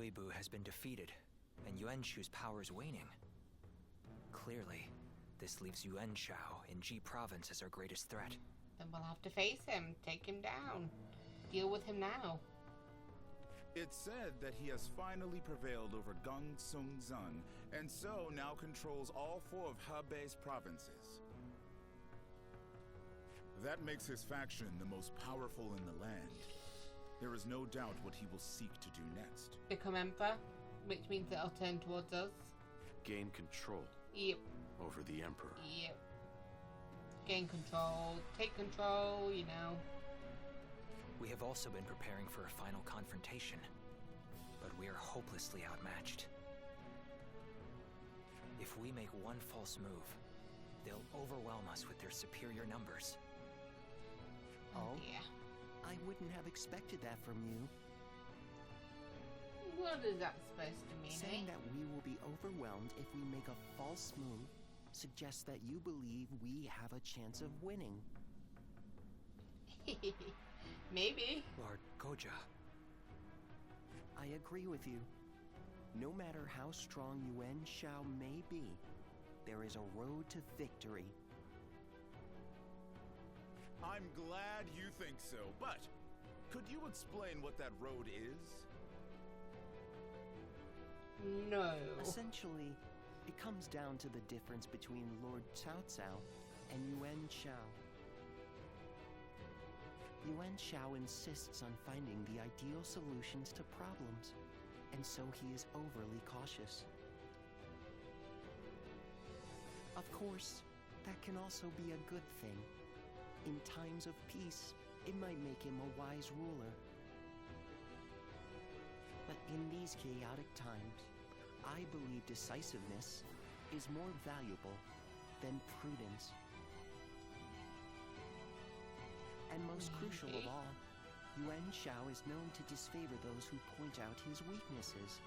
Liu Bei has been defeated, and Yuan Shu's power is waning. Clearly, this leaves Yuan Shao in Ji Province as our greatest threat. Then we'll have to face him, take him down, deal with him now. It's said that he has finally prevailed over Gang Sung Zun, and so now controls all 4 of Hebei's provinces. That makes his faction the most powerful in the land. There is no doubt what he will seek to do next. Become emperor, which means that I'll turn towards us. Gain control. Yep. Over the Emperor. Yep. Gain control, take control, you know. We have also been preparing for a final confrontation, but we are hopelessly outmatched. If we make one false move, they'll overwhelm us with their superior numbers. Oh yeah. I wouldn't have expected that from you. What is that supposed to mean, Saying that we will be overwhelmed if we make a false move suggests that you believe we have a chance of winning. Maybe. Lord Goja. I agree with you. No matter how strong Yuan Shao may be, there is a road to victory. I'm glad you think so, but could you explain what that road is? No. Essentially, it comes down to the difference between Lord Cao Cao and Yuan Shao. Yuan Shao insists on finding the ideal solutions to problems, and so he is overly cautious. Of course, that can also be a good thing. In times of peace, it might make him a wise ruler. But in these chaotic times, I believe decisiveness is more valuable than prudence. And most crucial of all, Yuan Shao is known to disfavor those who point out his weaknesses.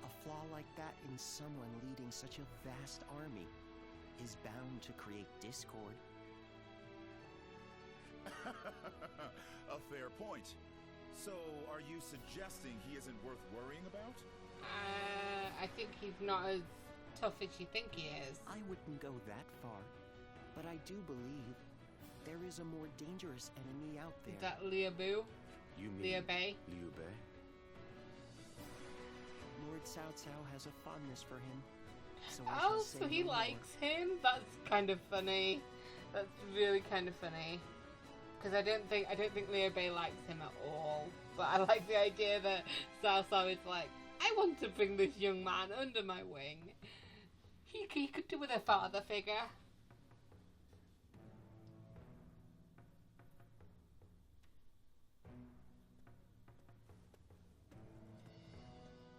A flaw like that in someone leading such a vast army is bound to create discord. A fair point. So, are you suggesting he isn't worth worrying about? I think he's not as tough as you think he is. I wouldn't go that far, but I do believe there is a more dangerous enemy out there. Is that Liu Bei? You mean Liu Bei? Liu Bei? Lord Cao Cao has a fondness for him. So Oh, so he likes him? That's kind of funny. That's really kind of funny. Because I don't think Liu Bei likes him at all. But I like the idea that Cao Cao is like, I want to bring this young man under my wing. He could do with a father figure.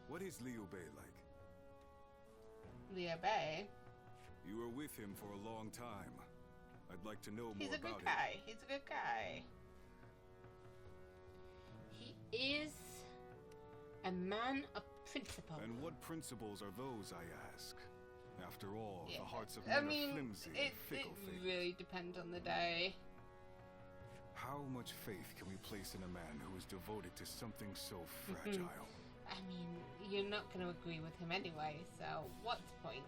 What is Liu Bei like? Liu Bei? You were with him for a long time. I'd like to know more He's a about good guy. He's a good guy. He is a man of principle. And what principles are those, I ask? After all, Yeah. the hearts of men I mean, are flimsy and it fickle things. really depends on the day. How much faith can we place in a man who is devoted to something so fragile? I mean, you're not going to agree with him anyway, so what's the point?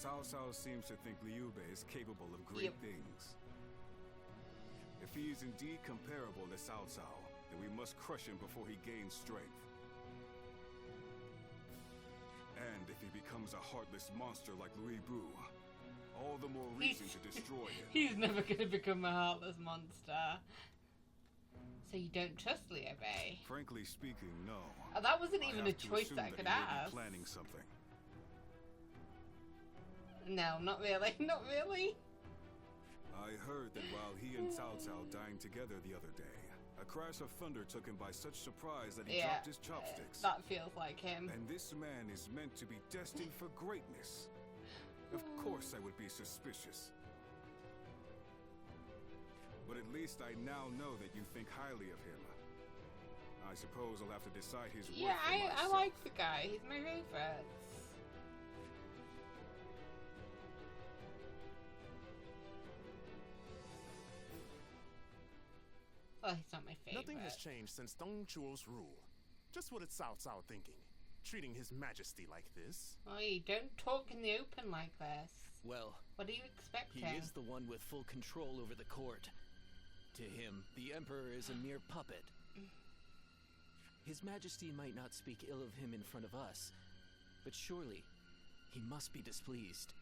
Cao Cao seems to think Liu Bei is capable of great Yep. things. If he is indeed comparable to Cao Cao, then we must crush him before he gains strength. And if he becomes a heartless monster like Liu Bei, all the more reason to destroy him. He's never going to become a heartless monster. So you don't trust Liu Bei? Frankly speaking, no. Oh, that wasn't I even have a to choice assume that I could he may be ask. planning something. No, not really. Not really. I heard that while he and Cao Cao dined together the other day, a crash of thunder took him by such surprise that he Yeah, dropped his chopsticks. that feels like him. And this man is meant to be destined for greatness. Of course I would be suspicious. But at least I now know that you think highly of him. I suppose I'll have to decide his worth Yeah, for I myself. like the guy. He's my favorite. Oh, he's not my favorite. Nothing has changed since Dong Zhuo's rule. Just what is Cao Cao thinking? Treating His Majesty like this? Oi, don't talk in the open like this. Well, What are you expecting? he is the one with full control over the court. To him, the Emperor is a mere puppet. His Majesty might not speak ill of him in front of us, but surely he must be displeased.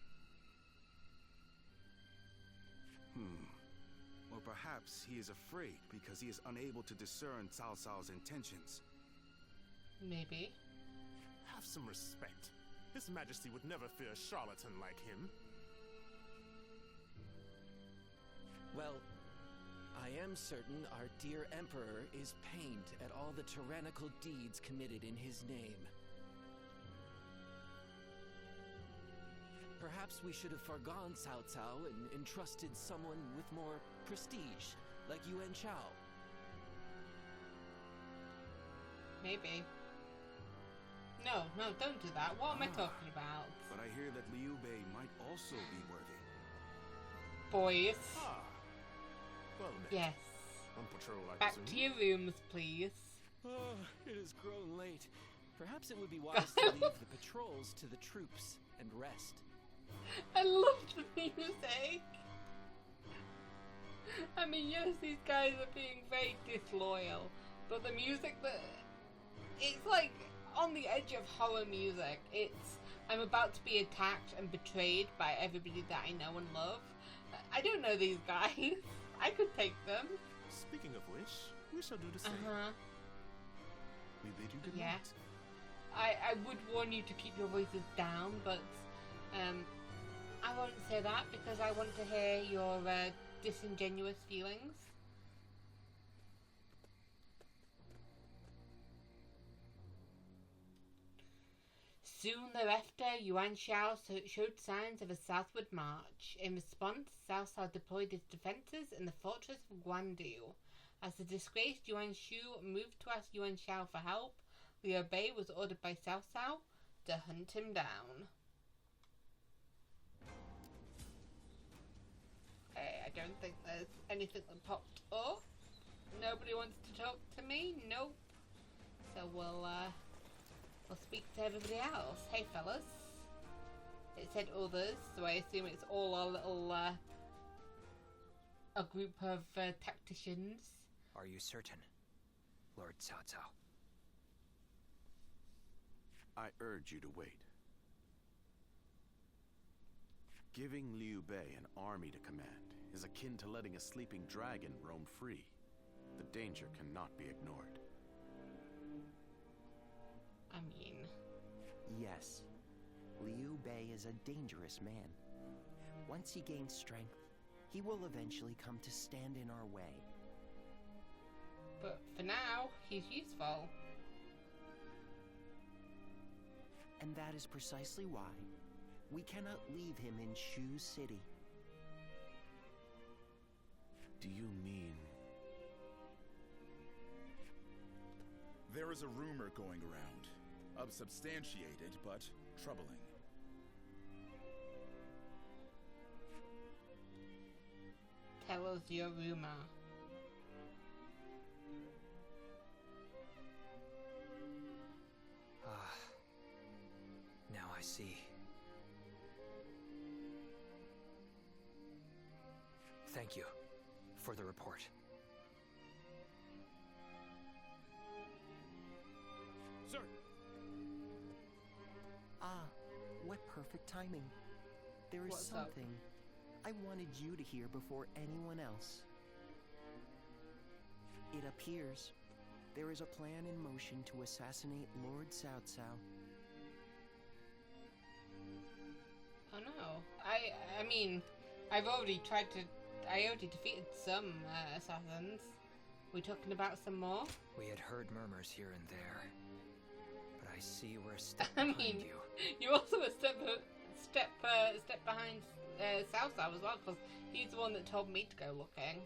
Or perhaps he is afraid because he is unable to discern Cao Cao's intentions. Maybe. Have some respect. His Majesty would never fear a charlatan like him. Well, I am certain our dear Emperor is pained at all the tyrannical deeds committed in his name. Perhaps we should have forgone Cao Cao and entrusted someone with more prestige, like Yuan Shao. Maybe. No, don't do that. What am I talking about? But I hear that Liu Bei might also be worthy. Boys. Ah. Well met. Yes. On patrol, I Back presume. to your rooms, please. Oh, it has grown late. Perhaps it would be wise to leave the patrols to the troops and rest. I love the music. I mean, yes, these guys are being very disloyal, but the music it's like on the edge of horror music. It's, I'm about to be attacked and betrayed by everybody that I know and love. I don't know these guys. I could take them. Speaking of which, we shall do the same. We bid you good Yeah. night. I would warn you to keep your voices down, but I won't say that because I want to hear your disingenuous feelings. Soon thereafter, Yuan Shao showed signs of a southward march. In response, Cao Cao deployed his defences in the fortress of Guan Yu. As the disgraced Yuan Shu moved to ask Yuan Shao for help, Liu Bei was ordered by Cao Cao to hunt him down. I don't think there's anything that popped up. Nobody wants to talk to me? Nope. So we'll speak to everybody else. Hey fellas. It said others, so I assume it's all our little a group of tacticians. Are you certain, Lord Cao Cao? I urge you to wait. Giving Liu Bei an army to command is akin to letting a sleeping dragon roam free. The danger cannot be ignored. I mean... Yes, Liu Bei is a dangerous man. Once he gains strength, he will eventually come to stand in our way. But for now, he's useful. And that is precisely why we cannot leave him in Shu City. Do you mean... There is a rumor going around. Unsubstantiated, but troubling. Tell us your rumor. Now I see. Thank you for the report. Sir! Ah, what perfect timing. There is What's up? something I wanted you to hear before anyone else. It appears there is a plan in motion to assassinate Lord Cao Cao. Oh no. I mean, I already defeated some assassins. We talking about some more? We had heard murmurs here and there, but I see we're a step I behind mean, you. you're also a step behind Cao Cao as well, because he's the one that told me to go looking.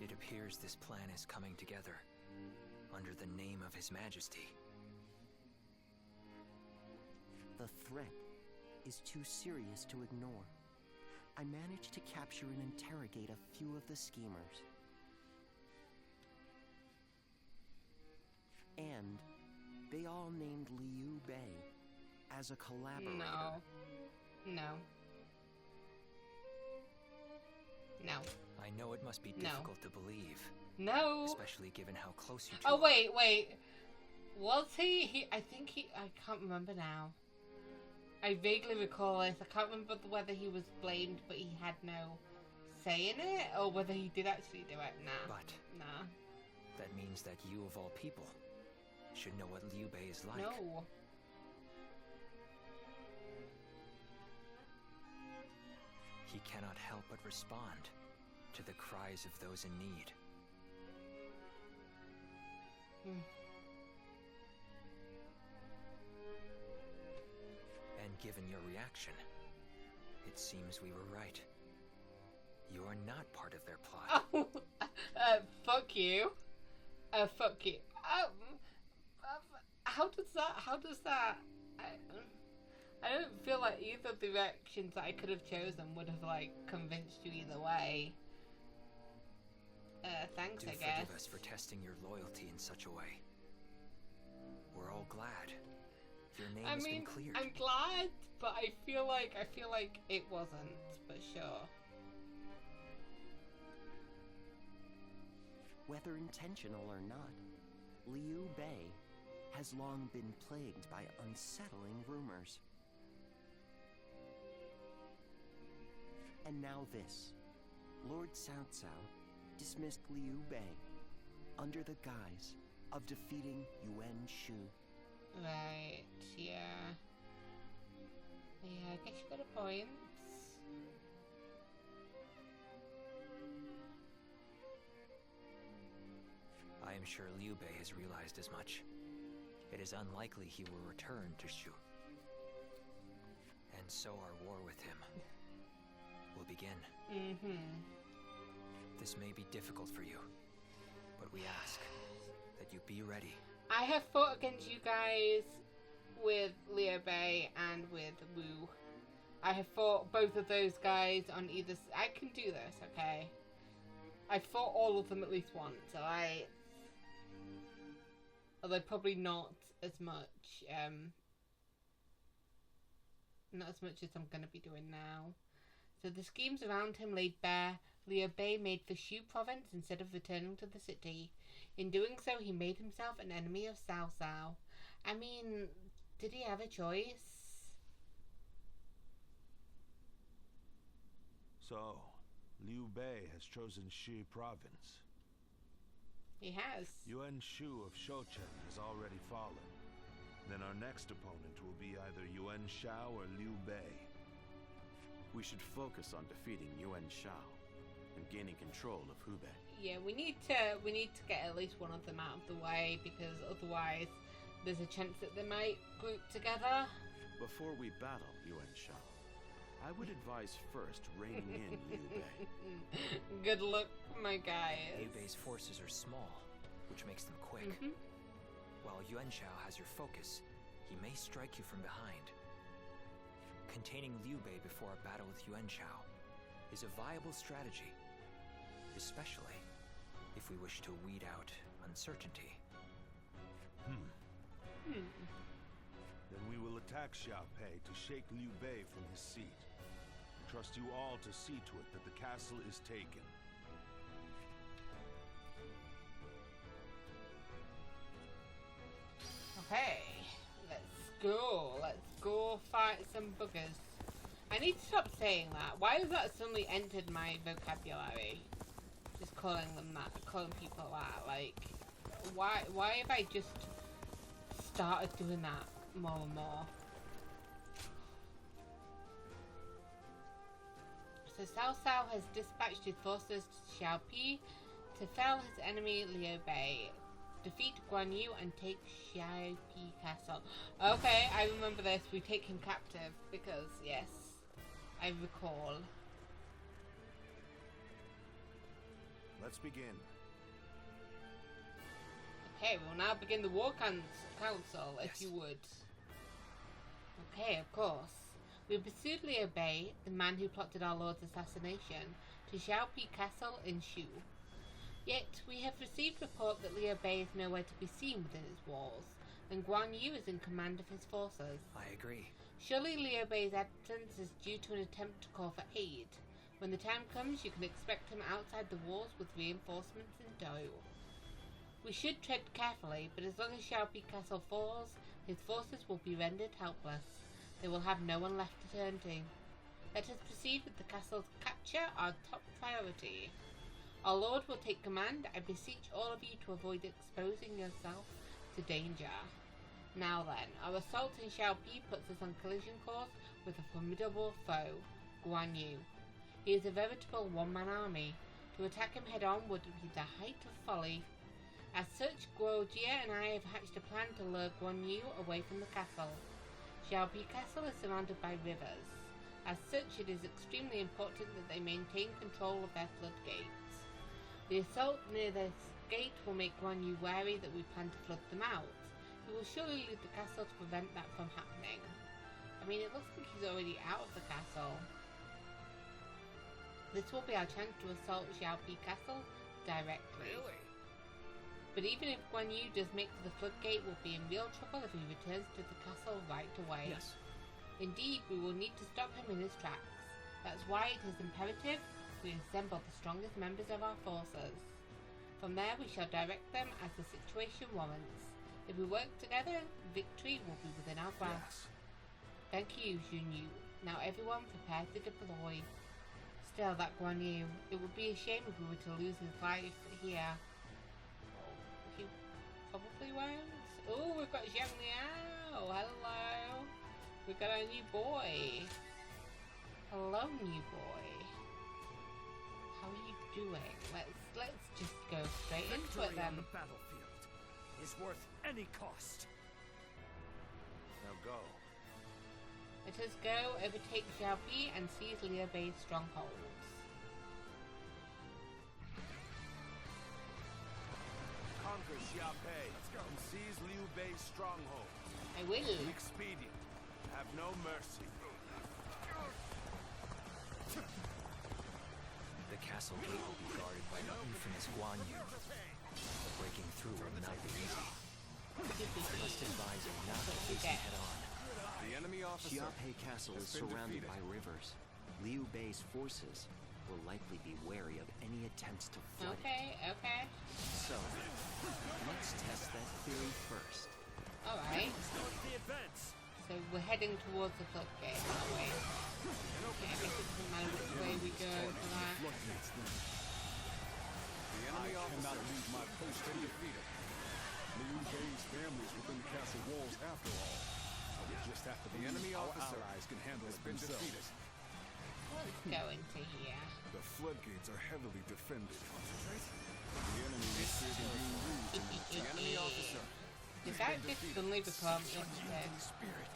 It appears this plan is coming together under the name of His Majesty. The threat is too serious to ignore. I managed to capture and interrogate a few of the schemers. And they all named Liu Bei as a collaborator. No. I know it must be difficult to believe. No. Especially given how close you two Oh, are. wait. Was he? I can't remember now. I vaguely recall this. I can't remember whether he was blamed, but he had no say in it, or whether he did actually do it. Nah. That means that you, of all people, should know what Liu Bei is like. No. He cannot help but respond to the cries of those in need. And given your reaction, it seems we were right. You are not part of their plot. Oh, fuck you. Fuck you. How does that? I don't feel like either of the reactions that I could have chosen would have, like, convinced you either way. Thanks, Do I guess. forgive us for testing your loyalty in such a way. We're all glad. Your name has been cleared. I'm glad, but I feel like it wasn't, but sure. Whether intentional or not, Liu Bei has long been plagued by unsettling rumors. And now this. Lord Cao Cao dismissed Liu Bei under the guise of defeating Yuan Shu. Right, yeah. Yeah, I guess you got a point. I am sure Liu Bei has realized as much. It is unlikely he will return to Shu. And so our war with him will begin. This may be difficult for you, but we ask that you be ready. I have fought against you guys with Liu Bei and with Wu. I have fought both of those guys on either I can do this, okay? I fought all of them at least once, alright? Although probably not as much, not as much as I'm going to be doing now. So the schemes around him laid bare. Liu Bei made for Shu province instead of returning to the city. In doing so, he made himself an enemy of Cao Cao. I mean, did he have a choice? So, Liu Bei has chosen Shi province. He has. Yuan Shu of Shouchen has already fallen. Then our next opponent will be either Yuan Shao or Liu Bei. We should focus on defeating Yuan Shao and gaining control of Hubei. Yeah, we need to get at least one of them out of the way, because otherwise there's a chance that they might group together. Before we battle Yuan Shao, I would advise first reining in Liu Bei. Good luck, my guys. Liu Bei's forces are small, which makes them quick. While Yuan Shao has your focus, he may strike you from behind. Containing Liu Bei before a battle with Yuan Shao is a viable strategy, especially if we wish to weed out uncertainty. Then we will attack Xiaopei to shake Liu Bei from his seat. I trust you all to see to it that the castle is taken. Okay, let's go fight some buggers. I need to stop saying that. Why has that suddenly entered my vocabulary? Just calling them that, calling people that. Like, why have I just started doing that more and more? So Cao Cao has dispatched his forces to Xiaopi to fell his enemy Liu Bei, defeat Guan Yu and take Xiaopi Castle. Okay, I remember this. We take him captive because, yes, I recall. Let's begin. Okay, we'll now begin the war council, if you would. Okay, of course. We pursued Liu Bei, the man who plotted our lord's assassination, to Xiaopi Castle in Shu. Yet, we have received report that Liu Bei is nowhere to be seen within its walls, and Guan Yu is in command of his forces. I agree. Surely Liu Bei's absence is due to an attempt to call for aid. When the time comes, you can expect him outside the walls with reinforcements in tow. We should tread carefully, but as long as Xiaopi Castle falls, his forces will be rendered helpless. They will have no one left to turn to. Let us proceed with the castle's capture, our top priority. Our lord will take command. I beseech all of you to avoid exposing yourself to danger. Now then, our assault in Xiaopi puts us on collision course with a formidable foe, Guan Yu. He is a veritable one-man army. To attack him head-on would be the height of folly. As such, Guo Jie and I have hatched a plan to lure Guan Yu away from the castle. Xiaopi Castle is surrounded by rivers. As such, it is extremely important that they maintain control of their floodgates. The assault near this gate will make Guan Yu wary that we plan to flood them out. He will surely leave the castle to prevent that from happening. I mean, it looks like he's already out of the castle. This will be our chance to assault Xiaopi Castle directly. Really? But even if Guan Yu does make to the floodgate, we'll be in real trouble if he returns to the castle right away. Yes. Indeed, we will need to stop him in his tracks. That's why it is imperative we assemble the strongest members of our forces. From there, we shall direct them as the situation warrants. If we work together, victory will be within our grasp. Yes. Thank you, Jun Yu. Now everyone prepare to deploy. Still, that Guan Yu. It would be a shame if we were to lose his life here. He probably won't. Oh, we've got Zhang Liao. Hello. We've got our new boy. Hello, new boy. How are you doing? Let's just go straight into it then. On the battlefield is worth any cost. Now go. Let us go overtake Xiaopi and seize Liu Bei's strongholds. Conquer Xiaopei and seize Liu Bei's stronghold. I will. Be expedient. Have no mercy. The castle gate will be guarded by the infamous Guan Yu. Breaking through will not be easy. I must advise you not to face him head-on. The enemy officer. Xiaopei Castle is surrounded by rivers. Liu Bei's forces will likely be wary of any attempts to flood it. Okay. So, let's test that theory first. Alright. Start the advance. So we're heading towards the floodgate, aren't we? Okay, I guess it doesn't matter which way we go for that. The enemy officer. leave my post undefeated. Liu Bei's family is within the castle walls after all. I would just have to The enemy our officer allies can handle has it been themselves. defeated. Let's go into here. The floodgates are heavily defended. The enemy is fearing being used in The enemy officer. Did that just suddenly become instant? Spirit.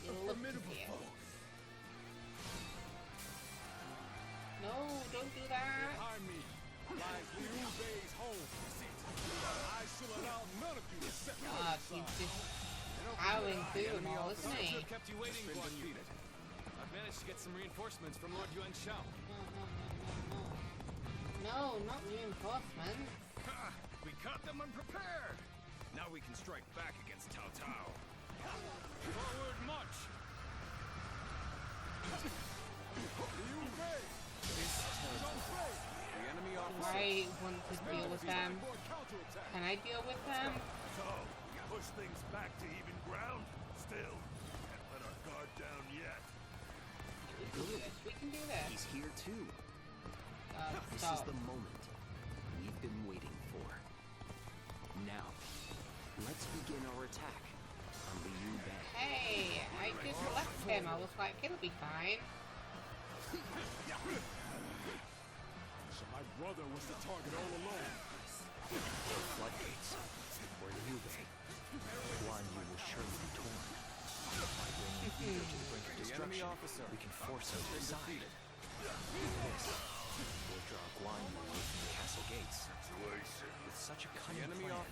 You look here. No, don't do that. Behind me lies Liu Bei's home. I shall allow none of you to set me God, he's just powering through them all, isn't he? I've kept you waiting, Guan Yu. I've managed to get some reinforcements from Lord Yuan Shao. No, not reinforcements. Ha! We caught them unprepared. Now we can strike back against Cao Cao. Forward march! Liu Bei! The enemy officer. I want to deal with them. Can I deal with them? So, push things back to even ground? Still, can't let our guard down yet. We can do this. We can do this. He's here too. This Stop. is the moment we've been waiting for. Now, let's begin our attack on Liu Bei. Hey, I just left him. I was like, it'll be fine. So my brother was the target all along. The floodgates, or Liu Bei. Guan Yu will surely be torn. By bringing Yu to the brink of destruction, we can force him to decide. This will draw Guan Yu away from the castle gates. With such a cunning plan,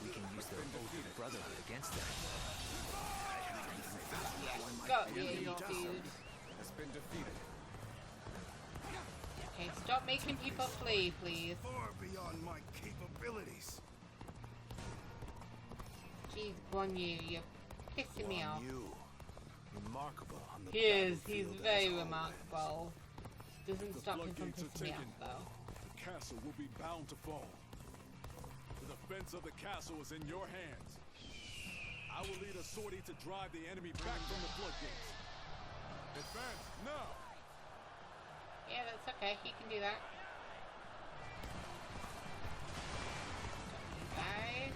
we can use their oath of brotherhood against them. Got you, dude. Has been defeated. Okay, stop making people flee, please. Far beyond my capabilities. Jeez, Jeez, Guan Yu, you're pissing me off. Guan Yu, remarkable on the He is. He's battlefield very as always. remarkable. Doesn't The stop him from floodgates are pissing me taken. off, though. The castle will be bound to fall. The defense of the castle is in your hands. I will lead a sortie to drive the enemy back from the floodgates. Advance now! Yeah, that's okay. He can do that. You guys.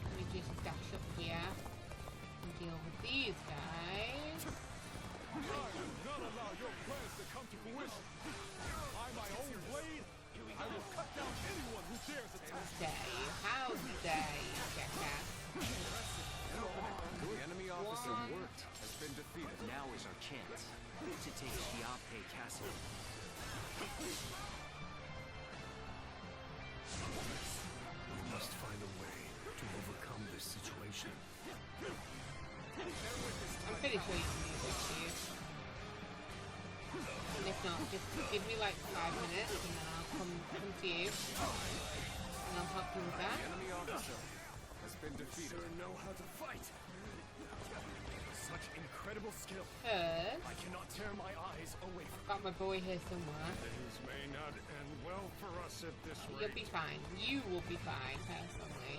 Let me just dash up here and deal with these guys. I will not allow your plans to come to fruition. By my own blade, I will cut down anyone who dares attack. Dare you? How dare you, jackass? The enemy officer One. worked has been defeated. Now is our chance to take Xiaopei Castle. We must find a way to overcome this situation. I'm pretty sure you can do this, dude. And if not, just give me like 5 minutes and then I'll come to you. And I'll help you with that. The enemy officer has been defeated. Sir know how to fight. Such incredible skill. First, I cannot tear my eyes away from got my boy here somewhere. Things may not end well for us at this You'll be fine. You will be fine, personally.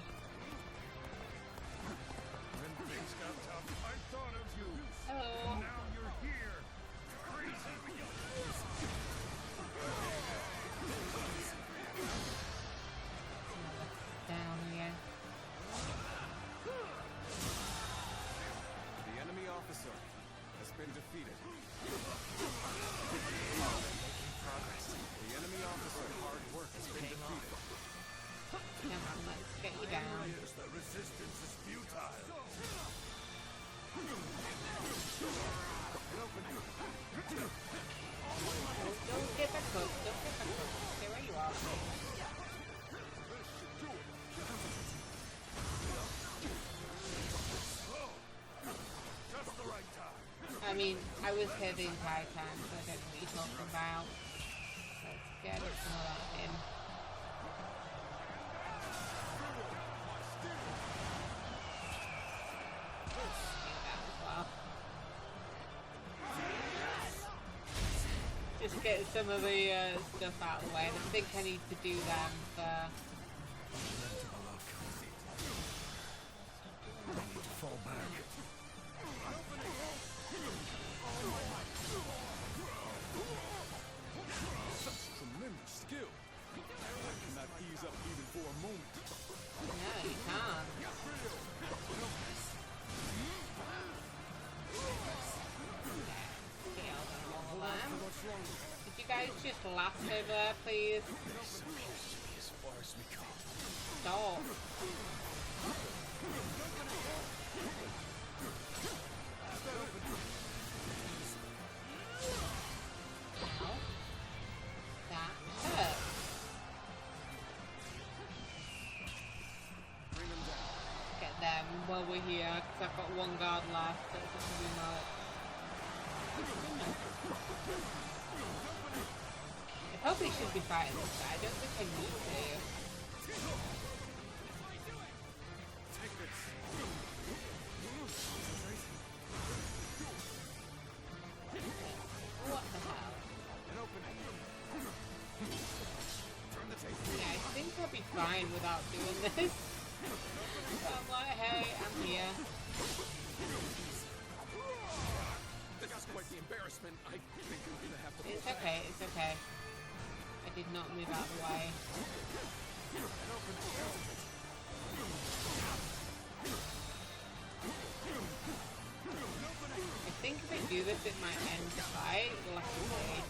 When things got tough, I thought of you. Hello. Now you're here. Crazy. Down here. the enemy officer has been defeated. Progress. The enemy officer hard work has been defeated. Come on, let's get you down. The resistance is futile. Don't get back up. Don't get back up. Stay where you are. Just the right time. I mean, I was here the entire time, so I don't know what you're talking about. Let's get some of that in. Do that as well. Just get some of the stuff out of the way, and I think I need to do them for... I need to fall back. Such tremendous skill. I cannot ease up even for a moment. No, you can't. Could you guys just laugh over there, please? As far as we come. Stop. Ow. That hurt. Bring them down. Get them while we're here, because I've got one guard left. That's not too much. I probably should be fighting this guy. I don't think I need to. Take this. What the hell? An opening. Turn the table. Yeah, I think I'll be fine without doing this. I'm like, hey, I'm here. This is quite the embarrassment. I think I'm gonna have to. It's okay, it's okay. I did not move out of the way. I think if I do this, it might end the fight. We'll have to see.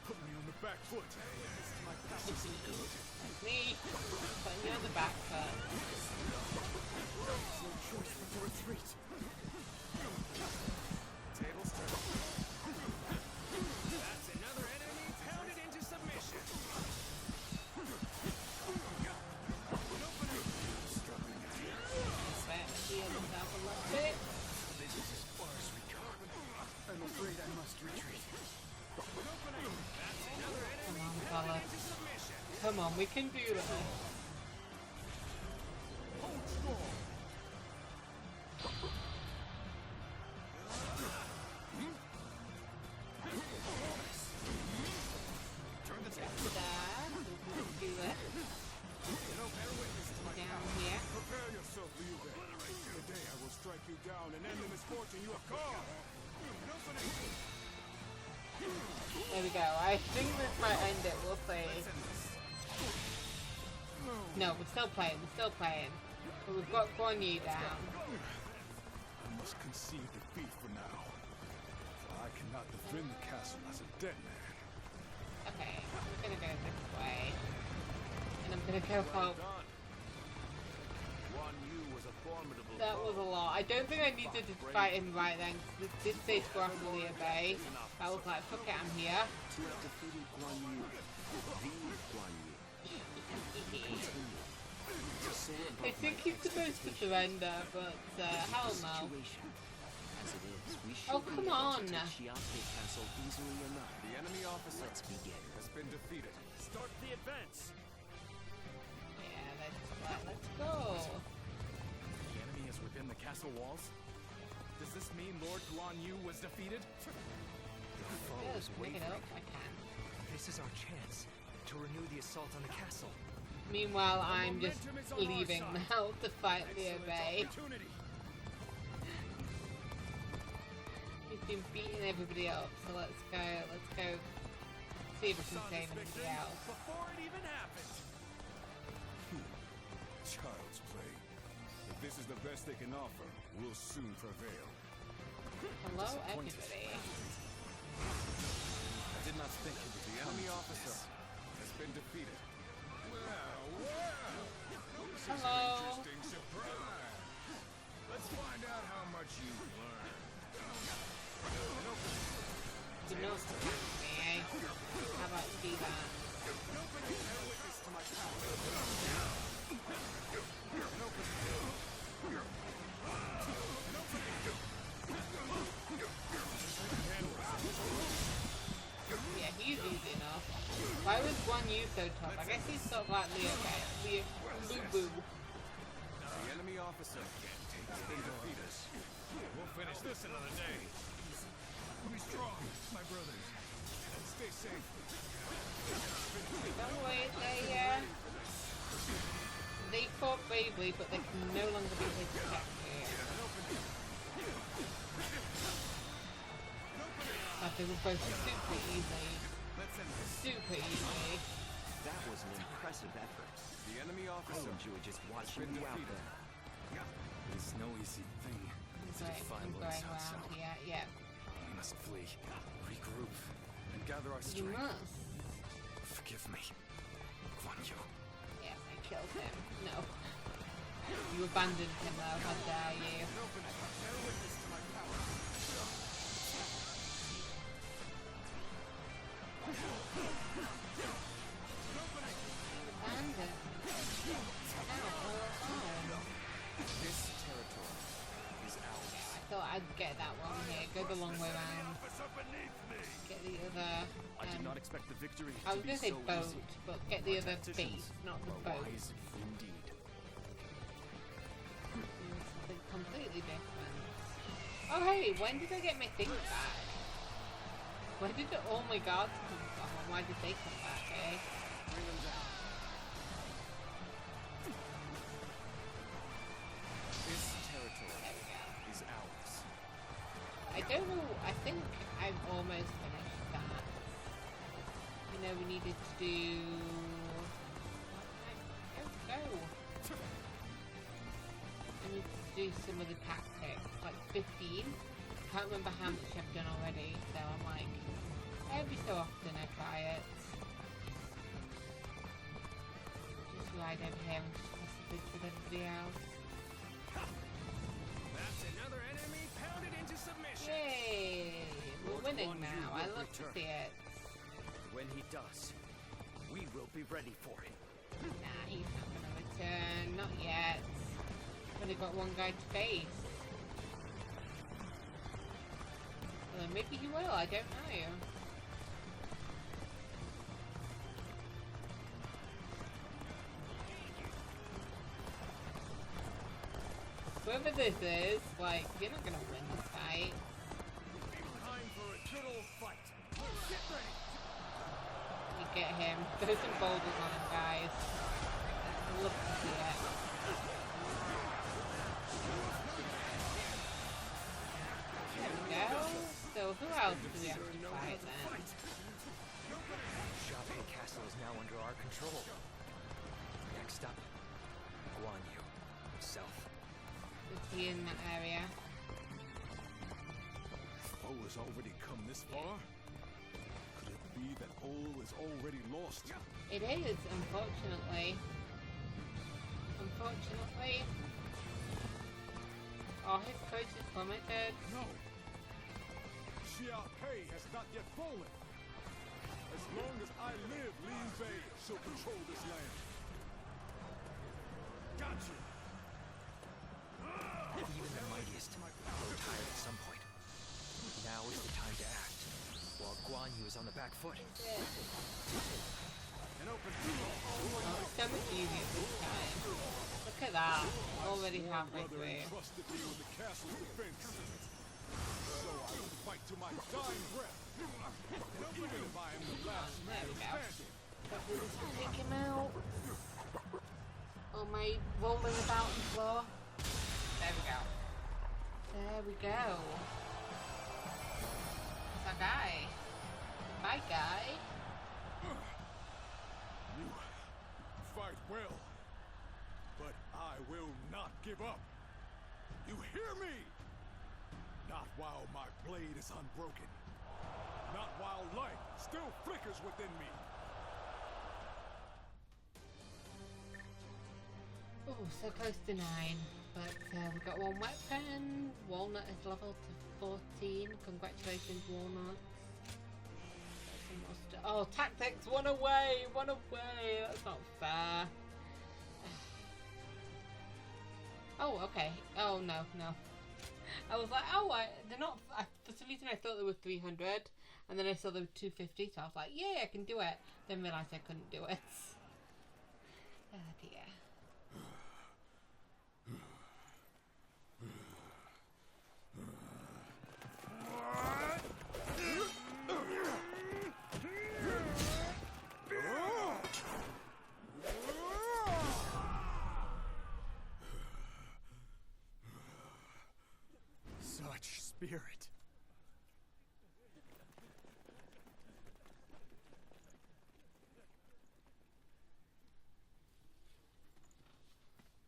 Put me on the back foot. Me, putting you on the back foot. No choice but to retreat. Tables turn. That's another enemy pounded into submission. But heal himself a little bit. This is as far as we come. I'm afraid I must retreat. Come on, fella. Come on, we can do this. I think this might end it, we'll see. No, we're still playing, But we've got Guan Yu down. I must concede defeat for now. I cannot defend the castle as a dead man. Okay, I'm gonna go this way. And I'm gonna go help. Guan Yu was a formidable That was a lot. I don't think I needed to fight him right then, because it did say to go after Liu Bei. I was like, fuck it, I'm here. To have defeated Guan Yu, the Guan Yu. I think he's supposed to surrender, but hell no. Oh, come on! The enemy officer has been defeated. Start the advance. Yeah, let's go. The enemy is within the castle walls. Does this mean Lord Guan Yu was defeated? Just pick it up if I can. This is our chance to renew the assault on the castle. Meanwhile, I'm just leaving now to fight Liu Bei. He's been beating everybody up, so let's go see if we can save anybody else. Before it even happened. Child's play. If this is the best they can offer, we'll soon prevail. Hello, everybody. I did not think it would be the enemy officer has been defeated. Hello. Interesting surprise. Let's find out how much you've learned. You know it's me, eh? How about you do that? Yeah, he's easy enough. Why was Guan Yu so tough? I guess he's sort of like Liu Bei. Boo. The enemy officer has been defeated. We'll finish this another day. Be strong, my brothers. Stay safe. Don't wait, they fought bravely, but they can no longer be his protector here. But they were both super easy. Super easy. That was an impressive effort. The enemy officer enjoy just watching you out there. It's no easy thing to defy I'm Lord going Cao Cao. around here, yeah. We must flee, regroup, and gather our You strength. must. Forgive me, Guan Yu. Yes, I killed him. No. You abandoned him though, how dare you. Abandoned. This territory is ours. I thought I'd get that one here. Go the long way round. Get the other. I did not expect the victory I to was be going to say so boat, easy. but get the other Tacticians base, not the are boat. wise indeed. Something completely different. Oh hey, when did I get my things back? When did all my guards come from? And why did they come back, eh? Bring them down. This territory There we go. is ours. I don't know, I think I've almost finished that. You know, we needed to do... Go. I need to do some of the tactics, like 15. I can't remember how much I've done already, so I'm like, every so often I try it. Just ride over here and just cross the bridge with everybody else. That's another enemy pounded into submission. Yay! We're winning now. I love to see it. When he does, we will be ready for him. Nah, he's not gonna return. Not yet. I've only got one guy to face. Well, maybe he will. I don't know. Whoever this is, like, you're not gonna win this fight. Time for a good old fight. Get ready. You get him. Throw some boulders on him, guys. I'd love to see it. There we go. So who else do we have to fight then? Xiaopei Castle is now under our control. Next up, Guan Yu himself. Is he in that area? Foe has already come this far? Could it be that all is already lost? It is, unfortunately. Unfortunately. Oh, his coach is plummeted. No! Xiaopei has not yet fallen! As long as I live, Liu Bei shall control this land. Gotcha! Even the mightiest grow tired at some point. Now is the time to act, while Guan Yu is on the back foot. Oh, it's so much easier this time. Look at that. Already halfway through. Entrusted me with the castle's defense. So I will fight to my dying breath. Even if I am the last man standing. But we just take him out. Oh, my rolling about on the floor. There we go. There we go. That's our guy. My guy. You fight well, but I will not give up. You hear me? Not while my blade is unbroken. Not while life still flickers within me. Oh, so close to 9. But we've got one weapon. Walnut is leveled to 14. Congratulations, Walnut. Oh, tactics! One away! One away! That's not fair. Oh, okay. Oh, no. I was like, oh, they're not... for some reason I thought there was 300. And then I saw there were 250, so I was like, yeah, I can do it. Then realised I couldn't do it. Oh, dear. Such spirit.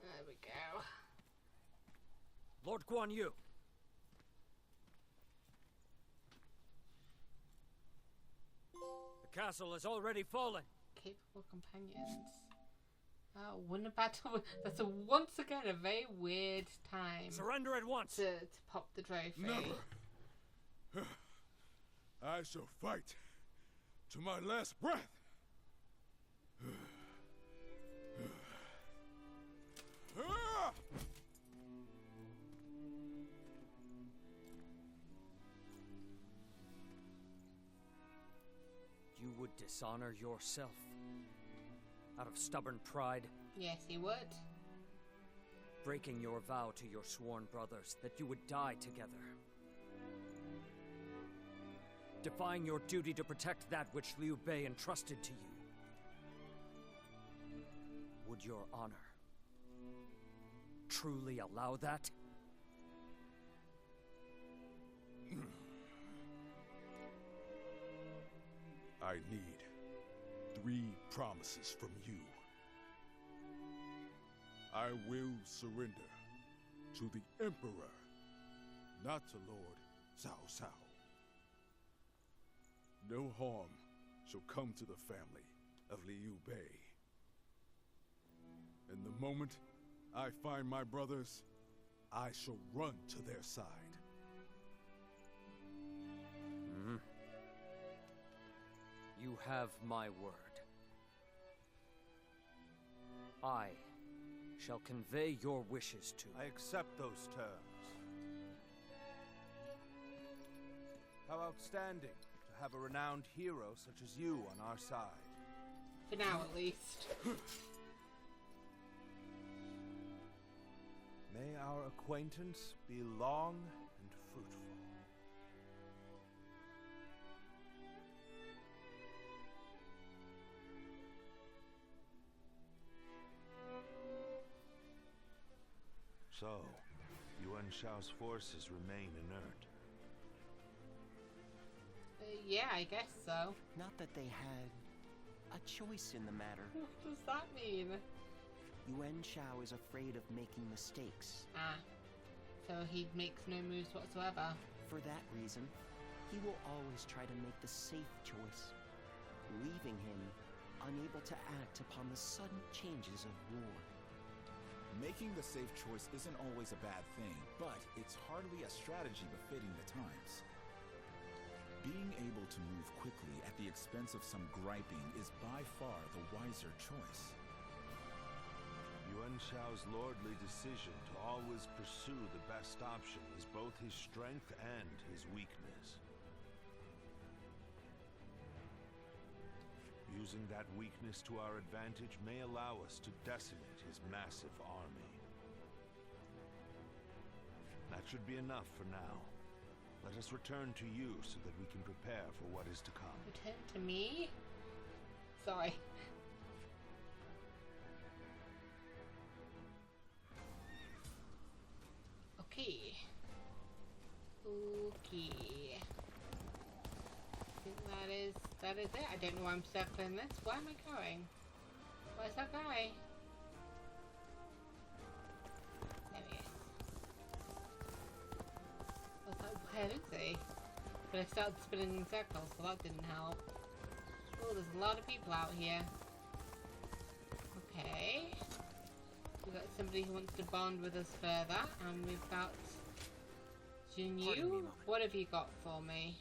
There we go. Lord Guan Yu. The castle has already fallen. Capable companions. Oh, win a battle. That's once again a very weird time. Surrender at once. To pop the trophy. Never. I shall fight to my last breath. You would dishonor yourself out of stubborn pride, Yes, he would. breaking your vow to your sworn brothers that you would die together. Defying your duty to protect that which Liu Bei entrusted to you. Would your honor truly allow that? I need 3 promises from you. I will surrender to the Emperor, not to Lord Cao Cao. No harm shall come to the family of Liu Bei. And the moment I find my brothers, I shall run to their side. You have my word. I shall convey your wishes to... I accept those terms. How outstanding to have a renowned hero such as you on our side. For now, at least. May our acquaintance be long and fruitful. So, Yuan Shao's forces remain inert. Yeah, I guess so. Not that they had a choice in the matter. What does that mean? Yuan Shao is afraid of making mistakes. Ah, so he makes no moves whatsoever. For that reason, he will always try to make the safe choice, leaving him unable to act upon the sudden changes of war. Making the safe choice isn't always a bad thing, but it's hardly a strategy befitting the times. Being able to move quickly at the expense of some griping is by far the wiser choice. Yuan Shao's lordly decision to always pursue the best option is both his strength and his weakness. Using that weakness to our advantage may allow us to decimate his massive army. That should be enough for now. Let us return to you so that we can prepare for what is to come. Return to me? Sorry. Okay. Okay. I think that is it. I don't know why I'm circling this. Where am I going? Where's that guy? There he is. I was like, where is he? But I started spinning in circles, so that didn't help. Oh, there's a lot of people out here. Okay. We've got somebody who wants to bond with us further, and we've got Guan Yu. What have you got for me?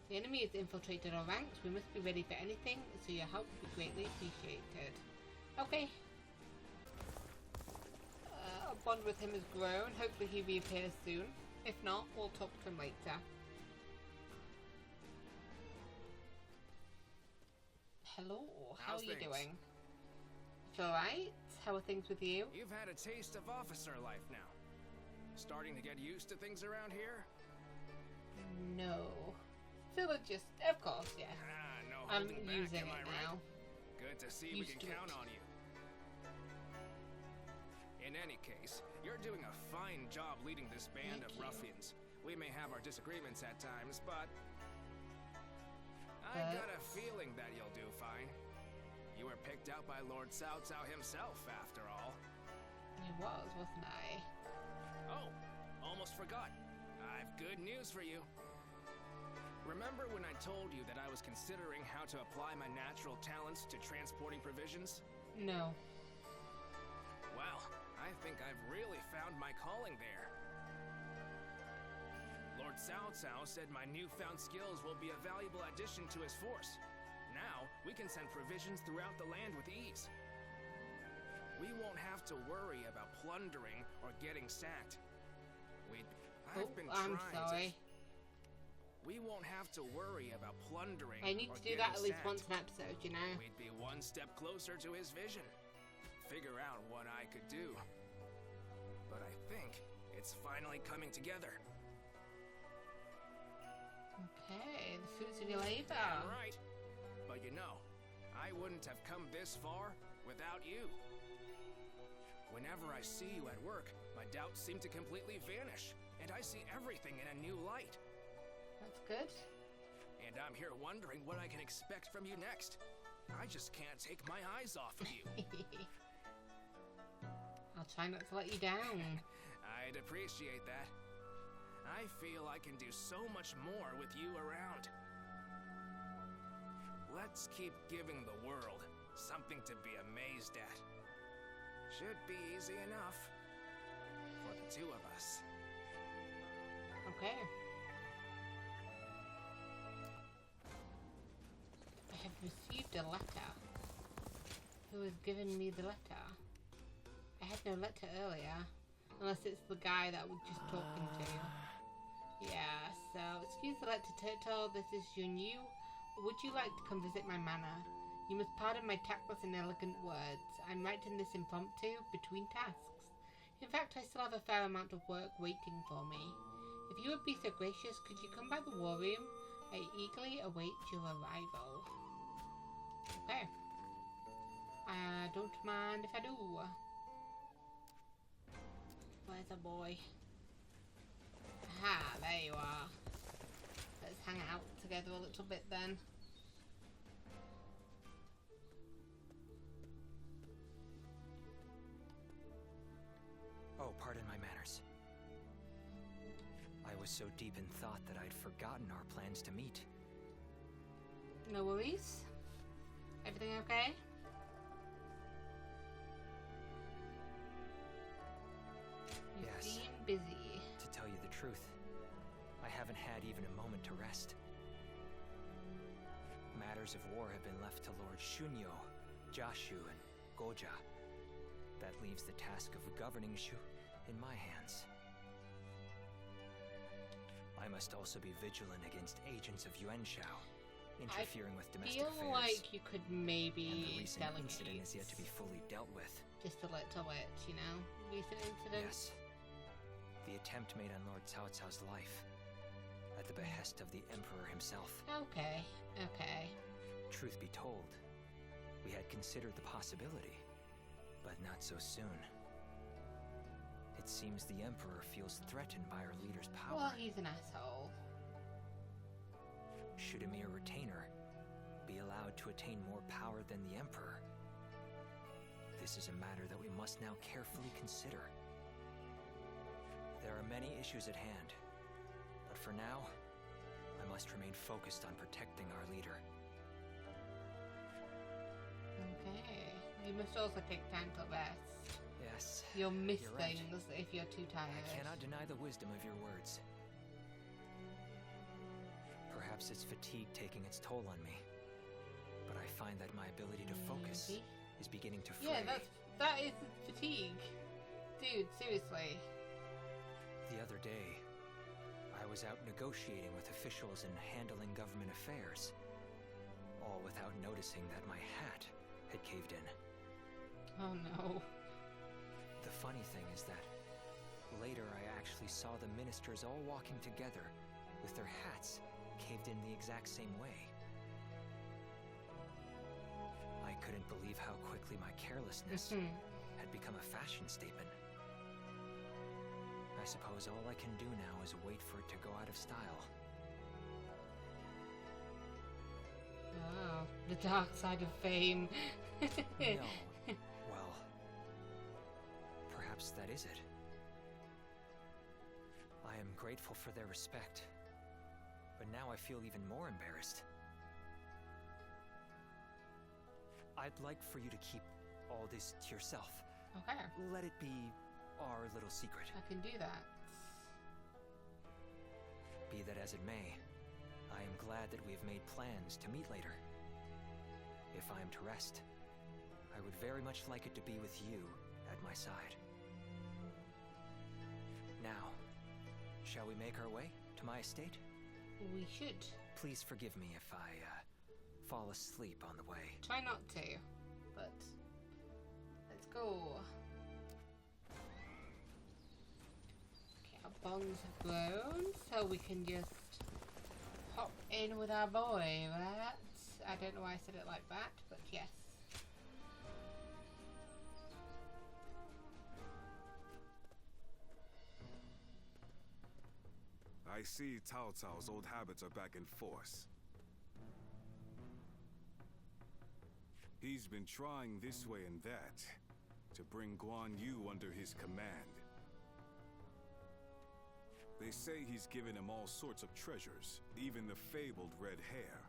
The enemy has infiltrated our ranks. We must be ready for anything, so your help would be greatly appreciated. Okay. Our bond with him has grown. Hopefully he reappears soon. If not, we'll talk to him later. Hello, how are you doing? It's alright. How are things with you? You've had a taste of officer life now. Starting to get used to things around here? No. Still just, of course, yeah. No I'm holding back, using am I it right? now. Good to see Used we can to count it. on you. In any case, you're doing a fine job leading this band Thank of you. ruffians. We may have our disagreements at times, but I got a feeling that you'll do fine. You were picked out by Lord Cao Cao himself, after all. He was, wasn't I? Oh, almost forgot. I've good news for you. Remember when I told you that I was considering how to apply my natural talents to transporting provisions? No. Well, I think I've really found my calling there. Lord Cao Cao said my newfound skills will be a valuable addition to his force. Now, we can send provisions throughout the land with ease. We won't have to worry about plundering or getting sacked. I'm sorry. We won't have to worry about plundering. I need to do that at least once an episode, you know? We'd be one step closer to his vision. Figure out what I could do. But I think it's finally coming together. Okay, the fruits of your labor. Yeah, right. But you know, I wouldn't have come this far without you. Whenever I see you at work, my doubts seem to completely vanish, and I see everything in a new light. That's good. And I'm here wondering what I can expect from you next. I just can't take my eyes off of you. I'll try not to let you down. I'd appreciate that. I feel I can do so much more with you around. Let's keep giving the world something to be amazed at. Should be easy enough for the two of us. Okay. I have received a letter. Who has given me the letter? I had no letter earlier. Unless it's the guy that I was just talking to. Yeah, so excuse the letter, Turtle. This is Guan Yu. Would you like to come visit my manor? You must pardon my tactless and elegant words. I'm writing this impromptu between tasks. In fact, I still have a fair amount of work waiting for me. If you would be so gracious, could you come by the war room? I eagerly await your arrival. Okay. I don't mind if I do. Where's the boy? Aha, there you are. Let's hang out together a little bit then. Oh, pardon my manners. I was so deep in thought that I'd forgotten our plans to meet. No worries. Everything okay? You Yes. seem busy. To tell you the truth, I haven't had even a moment to rest. Matters of war have been left to Lord Shunyo, Jashu, and Goja. That leaves the task of governing Shu in my hands. I must also be vigilant against agents of Yuanshao, interfering with domestic affairs. I feel like you could maybe and the recent delegate. incident is yet to be fully dealt with. Just a little bit, you know? Recent incident. Yes. The attempt made on Lord Cao Cao's life, at the behest of the Emperor himself. Okay, okay. Truth be told, we had considered the possibility, but not so soon. It seems the Emperor feels threatened by our leader's power. Well, he's an asshole. Should a mere retainer be allowed to attain more power than the Emperor? This is a matter that we must now carefully consider. There are many issues at hand, but for now, I must remain focused on protecting our leader. Okay. You must also take time to rest. Yes. You'll miss you're right. things if you're too tired. I cannot deny the wisdom of your words. Perhaps it's fatigue taking its toll on me, but I find that my ability to focus Maybe. is beginning to fray. Yeah, that is fatigue. Dude, seriously. The other day, I was out negotiating with officials and handling government affairs, all without noticing that my hat had caved in. Oh no. The funny thing is that later I actually saw the ministers all walking together with their hats caved in the exact same way. I couldn't believe how quickly my carelessness had become a fashion statement. I suppose all I can do now is wait for it to go out of style. Oh, the dark side of fame. No. Well, perhaps that is it. I am grateful for their respect, but now I feel even more embarrassed. I'd like for you to keep all this to yourself. Okay. Let it be our little secret. I can do that. Be that as it may, I am glad that we have made plans to meet later. If I am to rest, I would very much like it to be with you at my side. Now, shall we make our way to my estate? We should. Please forgive me if I fall asleep on the way. Try not to, but let's go. Okay, our bonds have grown, so we can just hop in with our boy, right? I don't know why I said it like that, but yes. I see Cao Cao's old habits are back in force. He's been trying this way and that to bring Guan Yu under his command. They say he's given him all sorts of treasures, even the fabled red hair.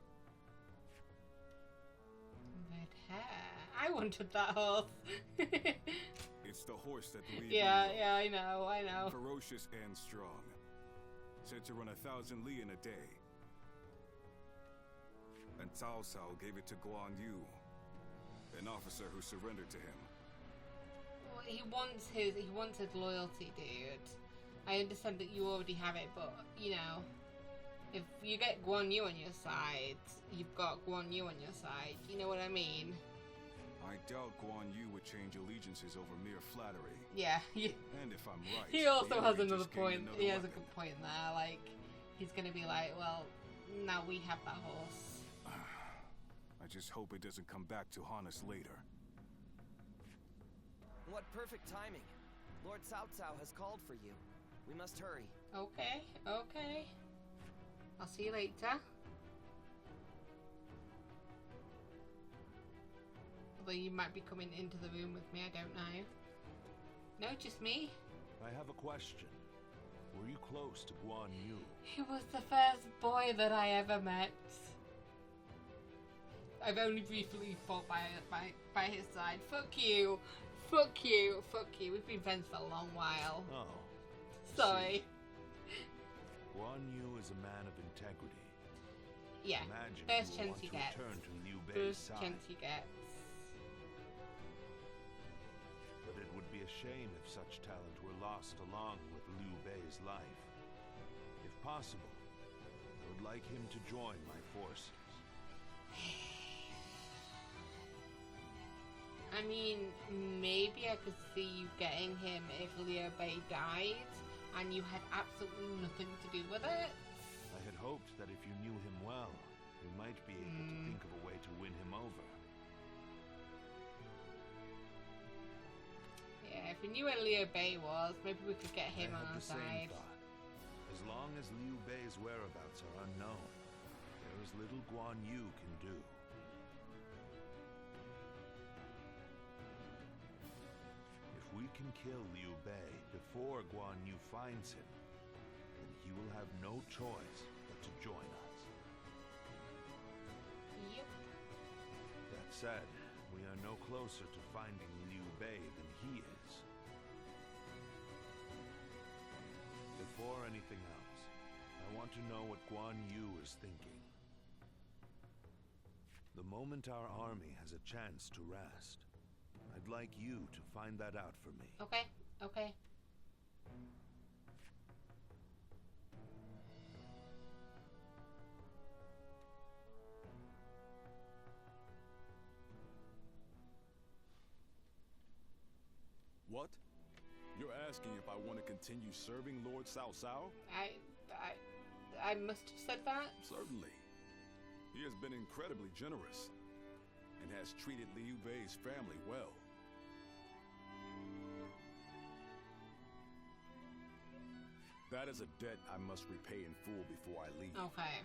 Red hair. I wanted that horse. It's the horse that the Yeah, I know. Ferocious and strong. Said to run 1,000 li in a day. And Cao Cao gave it to Guan Yu, an officer who surrendered to him. Well, he wants his loyalty, dude. I understand that you already have it, but you know, if you get Guan Yu on your side, you've got Guan Yu on your side. You know what I mean? I doubt Guan Yu would change allegiances over mere flattery. Yeah. And if I'm right, He also the has enemy another just gained point. another He has a weapon. good point there. Like, he's gonna be like, well, now we have that horse. I just hope it doesn't come back to haunt us later. What perfect timing. Lord Cao Cao has called for you. We must hurry. Okay. I'll see you later. Although you might be coming into the room with me, I don't know. No, just me. I have a question. Were you close to Guan Yu? He was the first boy that I ever met. I've only briefly fought by his side. Fuck you. Fuck you. Fuck you. We've been friends for a long while. Oh. Sorry. Guan Yu is a man of integrity. Yeah. Imagine First you chance want he to gets. return to Liu Bei's First side. chance he gets. But it would be a shame if such talent were lost along with Liu Bei's life. If possible, I would like him to join my forces. I mean, maybe I could see you getting him if Liu Bei died and you had absolutely nothing to do with it. I had hoped that if you knew him well, you might be able to think of a way to win him over. Yeah, if we knew where Liu Bei was, maybe we could get him I on had our the same side. thought. As long as Liu Bei's whereabouts are unknown, there is little Guan Yu can do. If we can kill Liu Bei before Guan Yu finds him, then he will have no choice but to join us. Yep. That said, we are no closer to finding Liu Bei than he is. Before anything else, I want to know what Guan Yu is thinking. The moment our army has a chance to rest, I'd like you to find that out for me. Okay, okay. What? You're asking if I want to continue serving Lord Cao Cao? I must have said that. Certainly. He has been incredibly generous and has treated Liu Bei's family well. That is a debt I must repay in full before I leave. Okay.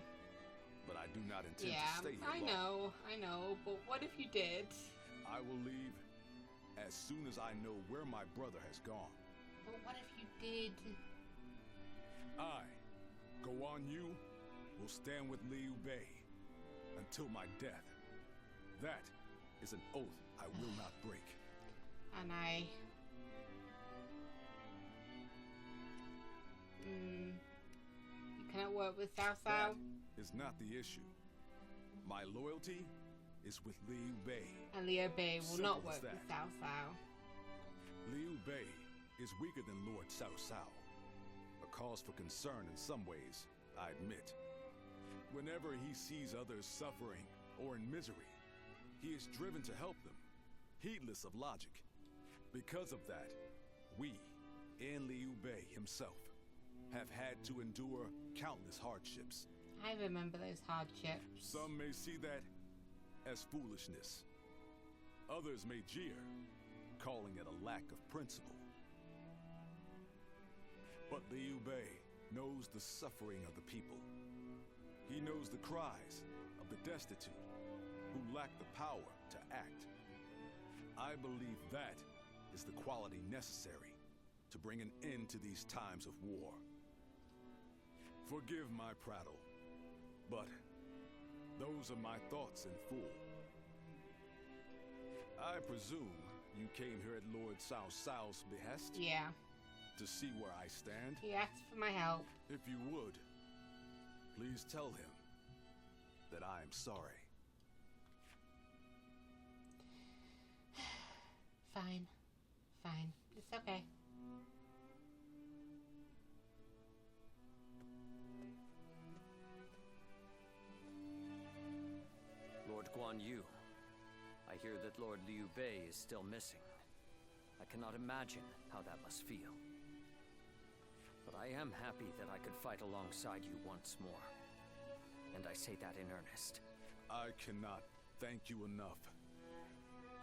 But I do not intend Yeah, to stay here long. I know, but what if you did? I will leave as soon as I know where my brother has gone. But what if you did? I, Guan Yu, will stand with Liu Bei until my death. That is an oath I will not break. And I... You cannot work with Cao Cao? That is not the issue. My loyalty is with Liu Bei. And Liu Bei will Simple not as work that. with Cao Cao. Liu Bei is weaker than Lord Cao Cao. A cause for concern in some ways, I admit. Whenever he sees others suffering or in misery, he is driven to help them, heedless of logic. Because of that, we, and Liu Bei himself, have had to endure countless hardships. I remember those hardships. Some may see that as foolishness. Others may jeer, calling it a lack of principle. But Liu Bei knows the suffering of the people. He knows the cries of the destitute who lack the power to act. I believe that is the quality necessary to bring an end to these times of war. Forgive my prattle, but those are my thoughts in full. I presume you came here at Lord Cao Cao's behest? Yeah. To see where I stand? He asked for my help. If you would, please tell him that I am sorry. Fine. Fine. It's okay. Lord Guan Yu, I hear that Lord Liu Bei is still missing. I cannot imagine how that must feel. But I am happy that I could fight alongside you once more. And I say that in earnest. I cannot thank you enough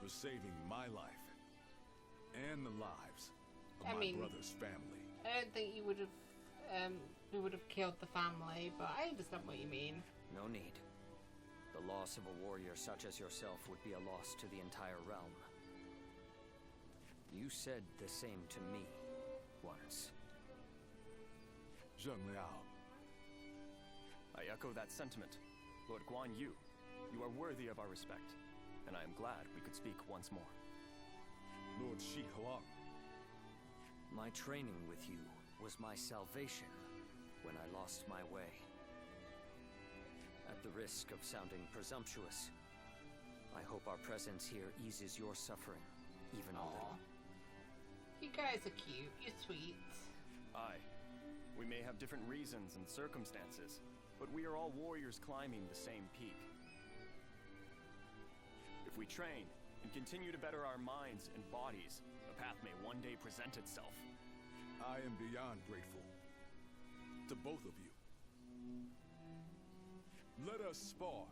for saving my life and the lives of my brother's family. I don't think you would have we would have killed the family, but I understand what you mean. No need. The loss of a warrior such as yourself would be a loss to the entire realm. You said the same to me once. Zheng Liao. I echo that sentiment. Lord Guan Yu, you are worthy of our respect, and I am glad we could speak once more. Lord Shi Huang. My training with you was my salvation when I lost my way. At the risk of sounding presumptuous, I hope our presence here eases your suffering, even a little. You guys are cute. You're sweet. Aye. We may have different reasons and circumstances, but we are all warriors climbing the same peak. If we train and continue to better our minds and bodies, a path may one day present itself. I am beyond grateful to both of you. Let us spar,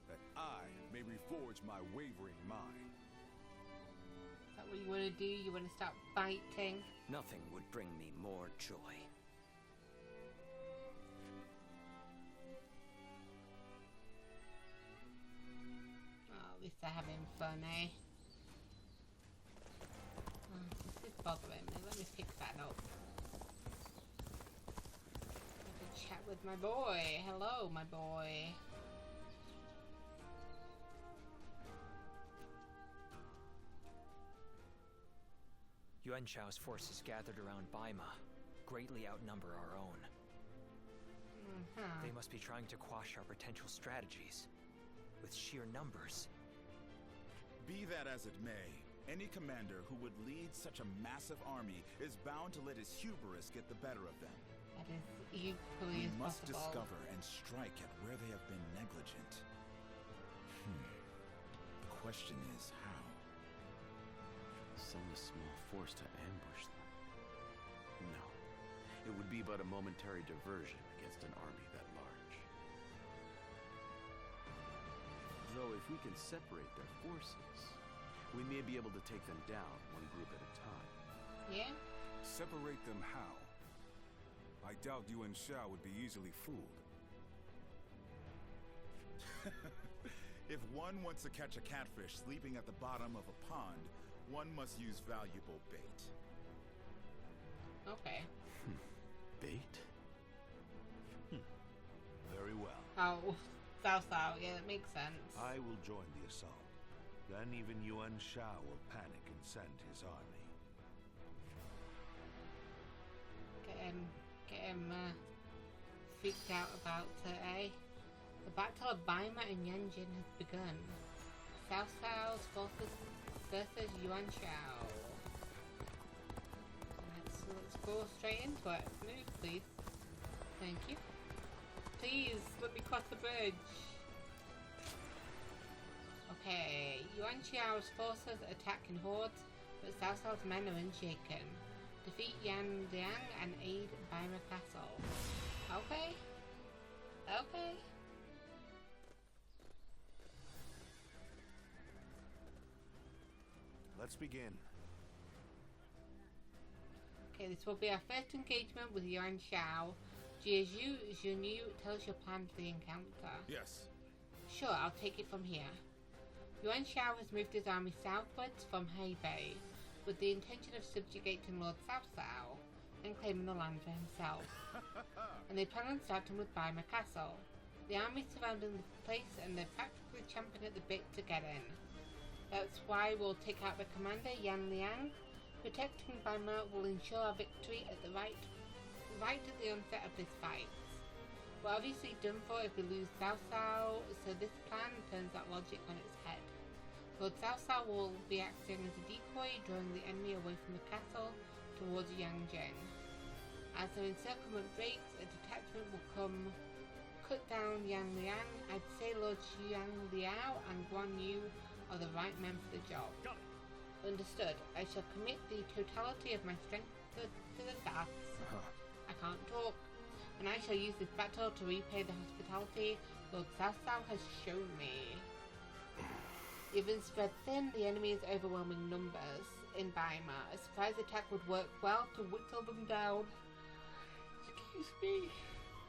that I may reforge my wavering mind. Is that what you want to do? You want to start fighting? Nothing would bring me more joy. Oh, at least they're having fun, eh? Oh, this is bothering me. Let me pick that up. Chat with my boy. Hello, my boy. Yuan Shao's forces gathered around Baima greatly outnumber our own. They must be trying to quash our potential strategies with sheer numbers. Be that as it may, any commander who would lead such a massive army is bound to let his hubris get the better of them. That is equally as We must possible. discover and strike at where they have been negligent. The question is how? Send a small force to ambush them? No. It would be but a momentary diversion against an army that large. Though if we can separate their forces, we may be able to take them down one group at a time. Yeah? Separate them how? I doubt Yuan Shao would be easily fooled. If one wants to catch a catfish sleeping at the bottom of a pond, one must use valuable bait. Okay. Bait? Very well. Oh, Cao Cao. Yeah, that makes sense. I will join the assault. Then even Yuan Shao will panic and send his army. Get him freaked out about it, eh? The battle of Baima and Yanjin has begun. Cao Cao's forces versus Yuan Shao. Let's go straight into it. Move, please. Thank you. Please, let me cross the bridge. Okay, Yuan Xiao's forces attack in hordes, but Cao Cao's men are unshaken. Defeat Yan Liang and aid Baima Castle. Okay. Okay. Let's begin. Okay, this will be our first engagement with Yuan Shao. Jiazhu, Zhun Yu, tell us your plan for the encounter. Yes. Sure, I'll take it from here. Yuan Shao has moved his army southwards from Hebei with the intention of subjugating Lord Cao Cao and claiming the land for himself. And they plan on starting with Baima Castle. The army surrounding the place and they're practically champing at the bit to get in. That's why we'll take out the commander, Yan Liang. Protecting Baima will ensure our victory at the right at the onset of this fight. We're obviously done for if we lose Cao Cao, so this plan turns that logic on its head. Lord Cao Cao will be acting as a decoy, drawing the enemy away from the castle towards Yanjing. As the encirclement breaks, a detachment will come cut down Yan Liang. I'd say Lord Xiang Liao and Guan Yu are the right men for the job. Understood. I shall commit the totality of my strength to the task. I can't talk. And I shall use this battle to repay the hospitality Lord Cao Cao has shown me. Even spread thin, the enemy's overwhelming numbers in Baima. A surprise attack would work well to whittle them down. Excuse me.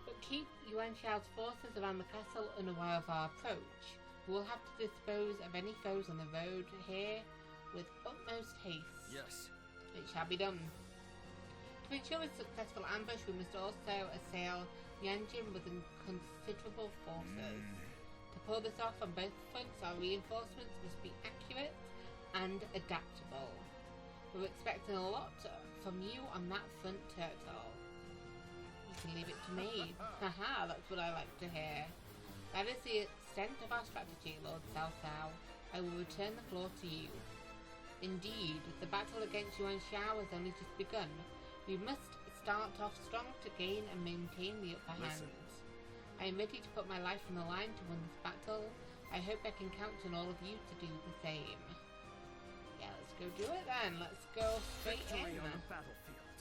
But keep Yuan Shao's forces around the castle unaware of our approach. We'll have to dispose of any foes on the road here with utmost haste. Yes. It shall be done. To ensure a successful ambush, we must also assail Yanjin with considerable forces. To pull this off on both fronts, our reinforcements must be accurate and adaptable. We're expecting a lot from you on that front, Turtle. You can leave it to me. Haha, that's what I like to hear. That is the extent of our strategy, Lord Cao Cao. I will return the floor to you. Indeed, the battle against Yuan Shao has only just begun. We must start off strong to gain and maintain the upper hand. I am ready to put my life on the line to win this battle. I hope I can count on all of you to do the same. Yeah, let's go do it then. Let's go straight Victory in. on the battlefield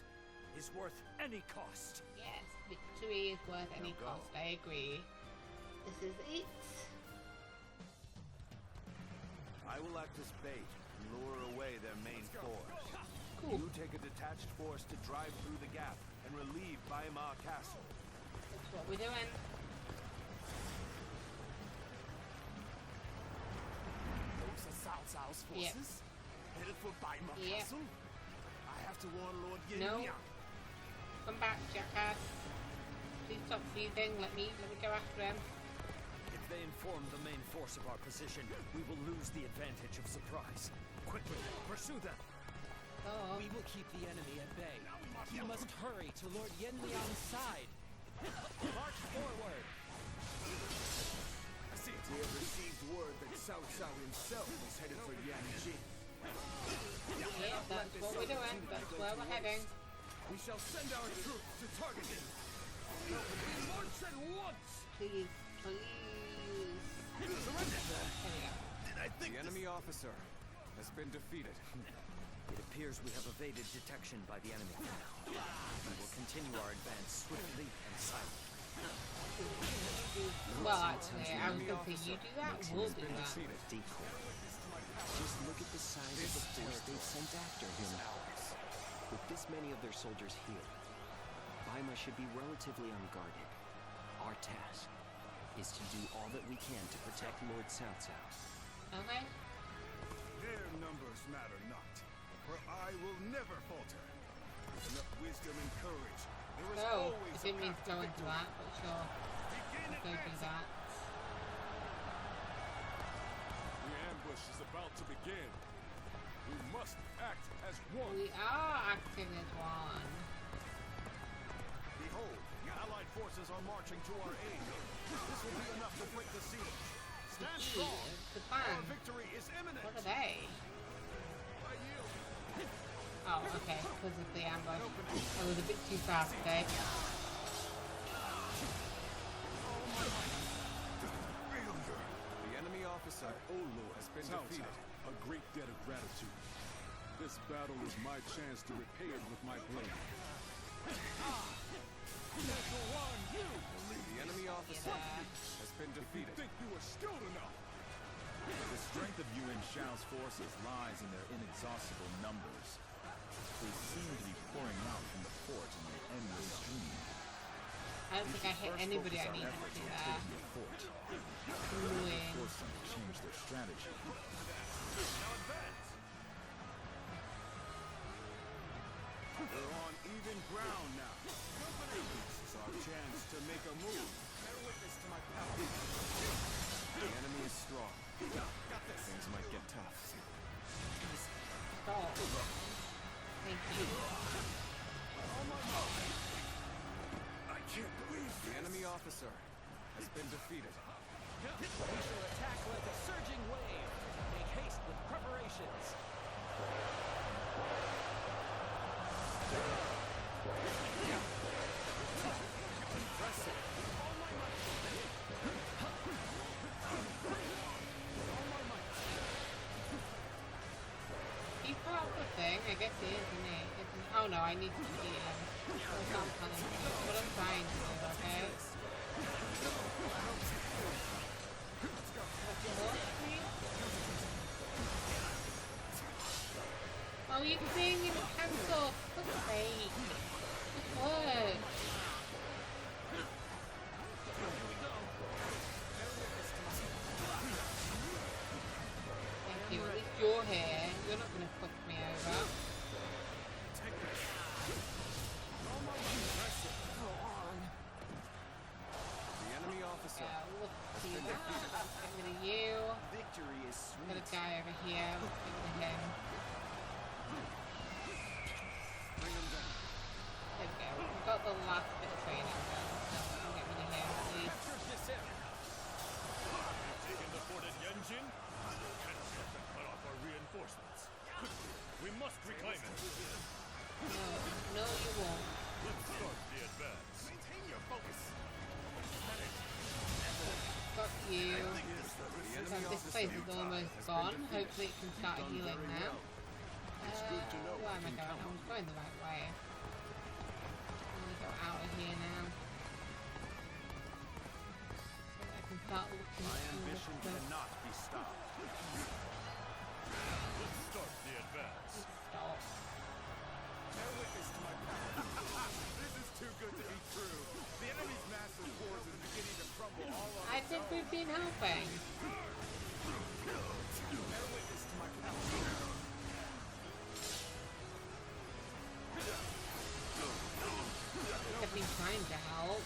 is worth any cost. Yes, victory is worth any cost. I agree. This is it. I will act as bait and lure away their main force. Cool. You take a detached force to drive through the gap and relieve Baima Castle. That's what we're doing. Those are Cao Cao's forces? Headed for Baima Castle? I have to warn Lord Yin No. Liang. Come back, jackass. Please stop breathing. Let me go after him. If they inform the main force of our position, we will lose the advantage of surprise. Quickly, pursue them. Oh. We will keep the enemy at bay. You must hurry to Lord Yin Liang's side. March forward. I see. We have received word that Cao Cao himself is headed for Yanjin. Yeah, that's what we're doing. That's where we're heading. We shall send our troops to target him. We march at once. Please, please. Surrender. There we go. The enemy officer has been defeated. It appears we have evaded detection by the enemy for now. We will continue our advance swiftly and silently. Well, actually, I was going to say you do that, we'll do that. Decoy. Just look at the size of the force they've sent after him. With this many of their soldiers here, Baima should be relatively unguarded. Our task is to do all that we can to protect Lord Cao Cao. Okay. Their numbers matter not, for I will never falter. With enough wisdom and courage, there is So, always I didn't a mean path to go to into victory. that, but sure. Begin Go do advancing. that. The ambush is about to begin. We must act as one. We are acting as one. Behold, the Allied forces are marching to our aid. This will be enough to break the siege. Stand strong. The plan. Our victory is imminent. What are they? I yield. Oh, okay, because of the ambush. I was a bit too fast, eh? The enemy officer Oh Lord, has been Cao defeated. Cao, a great debt of gratitude. This battle is my chance to repay it with my blade. Guan Yu. The enemy officer has been defeated. Think you were skilled enough? The strength of Yuan Shao's forces lies in their inexhaustible numbers. They seem to be pouring out from the fort in an endless stream. I don't think I hit anybody I need to Efforts do on there. taking the fort. Ruin. Force them to change their strategy. Now advance. We're on even ground now. This is our chance to make a move. Bear witness to my power. The enemy is strong. Things might get tough. Stop. Thank you. I can't believe The enemy officer has been defeated. We shall attack like a surging wave. Make haste with preparations. He's part of the thing. I guess he is, isn't he? Oh no, I need to see him. That's not funny. That's what I'm trying to do, okay? What's your horse, please? Oh, you can see him cancel. For fuck's sake. Good work. You're not gonna fuck me over. Take this. Oh my impressive. Go on. The enemy officer. Yeah, look to that. Let's get rid of you. Victory is Got sweet. a guy over here. Let's get rid of him. Bring him down. There we go. We've got the last bit of training done, so we'll get rid of him at least. Taking the fort at Yanjin? Cannot let them cut off our reinforcements. We must reclaim it. No, you won't. Let's start the advance. Maintain your focus. Fuck you. So this place is almost gone. Hopefully it can start healing now. Where am I going? I'm going the right way. I'm gonna go out of here now. So I can start looking My through the ambition stuff. cannot be stopped. Let's start the advance. Stop. Bear witness to my power. This is too good to be true. The enemy's massive force is beginning to crumble all on I think we've been helping. Bear witness to my power. I've been trying to help.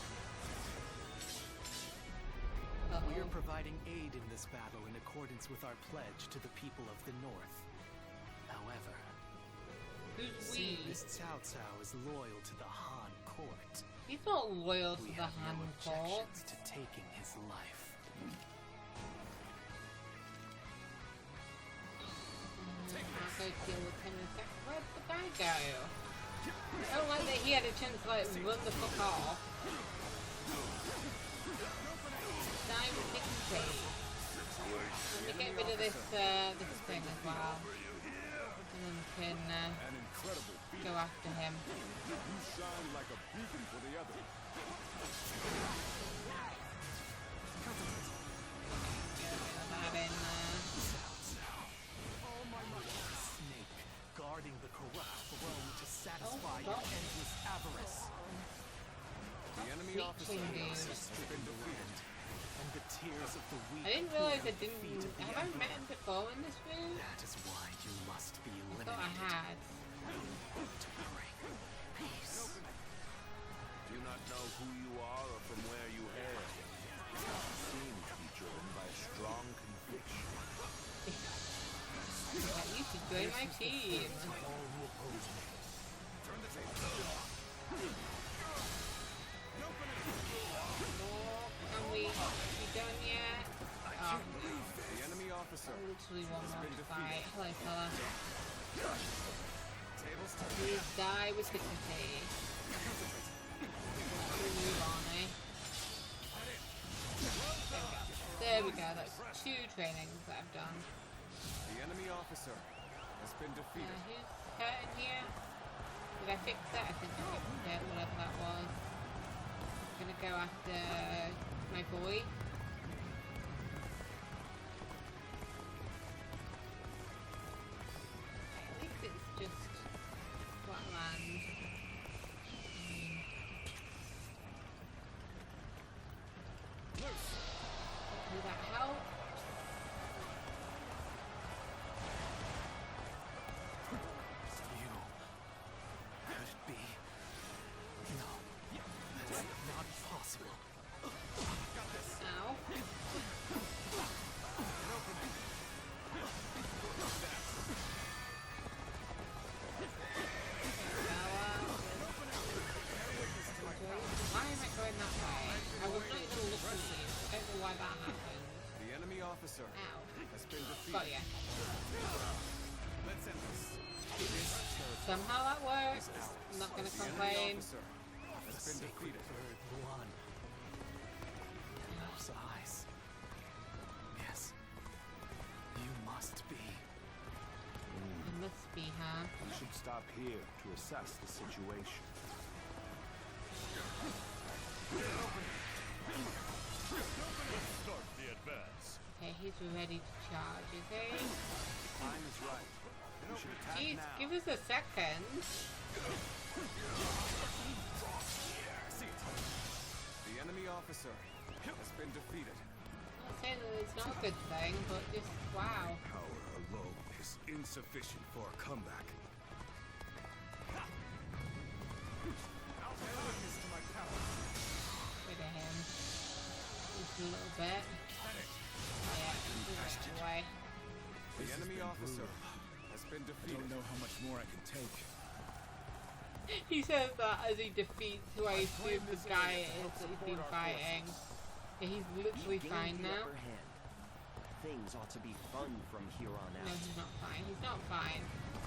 We are providing aid in this battle in accordance with our pledge to the people of the North. However, seeing this Cao Cao is loyal to the Han court, He's not loyal to we the have Han no court. objections to taking his life. I'll go deal with him in a sec. Where'd the guy go? I don't like that he had a chance to like run the fuck off. Die with dignity. Let me get rid of this this thing as well. And then we can An incredible feat. go after him. You shine like a beacon for the others. That in Snake, guarding the corrupt throne to satisfy stop. your endless avarice. The enemy officer Preaching, has dude. stricken the wind. And the tears of the weak I didn't realise I pour at the didn't. feet of the Have I met Emperor. him before in this room? That is why you must be I eliminated. thought I had. To bring peace. Do you not know who you are or from where you hail? You seem to be driven by a strong conviction. You should join my team. Can we be done yet? Oh, The enemy officer. literally one more been to fight. Hello, fella. Tables turn. Please die with dignity. Move on, eh? There we go. That's 2 trainings that I've done. The enemy officer has been defeated. Who's hurting here? Did I fix that? I think I fixed it, whatever that was. I'm gonna go after my boy. At least it's just flat land. Hopefully that helps. You. Could it be? No. That's not possible. Ow. Why am I going that way? I was not even looking at you. I don't know why that happened. The enemy officer Ow. has been defeated. Got ya. Let's end this. Somehow that worked. I'm not gonna The enemy complain. officer has been defeated. Bird Guan. Those eyes. Yes. You must be. It must be, huh? We should stop here to assess the situation. Start the advance. Okay, he's ready to charge, is he? Time is right. We should attack Jeez, now. give us a second. The enemy officer has been defeated. I'm not saying that it's not a good thing, but just wow. Power alone is is insufficient for a comeback. Rid of him. Just a little bit. Yeah, away. The enemy officer has been defeated. I don't know how much more I can take. He says that as he defeats who I assume the guy is that he's been fighting. Yeah, he's literally fine now. Things ought to be fun from here on out. No, he's not fine. He's not fine.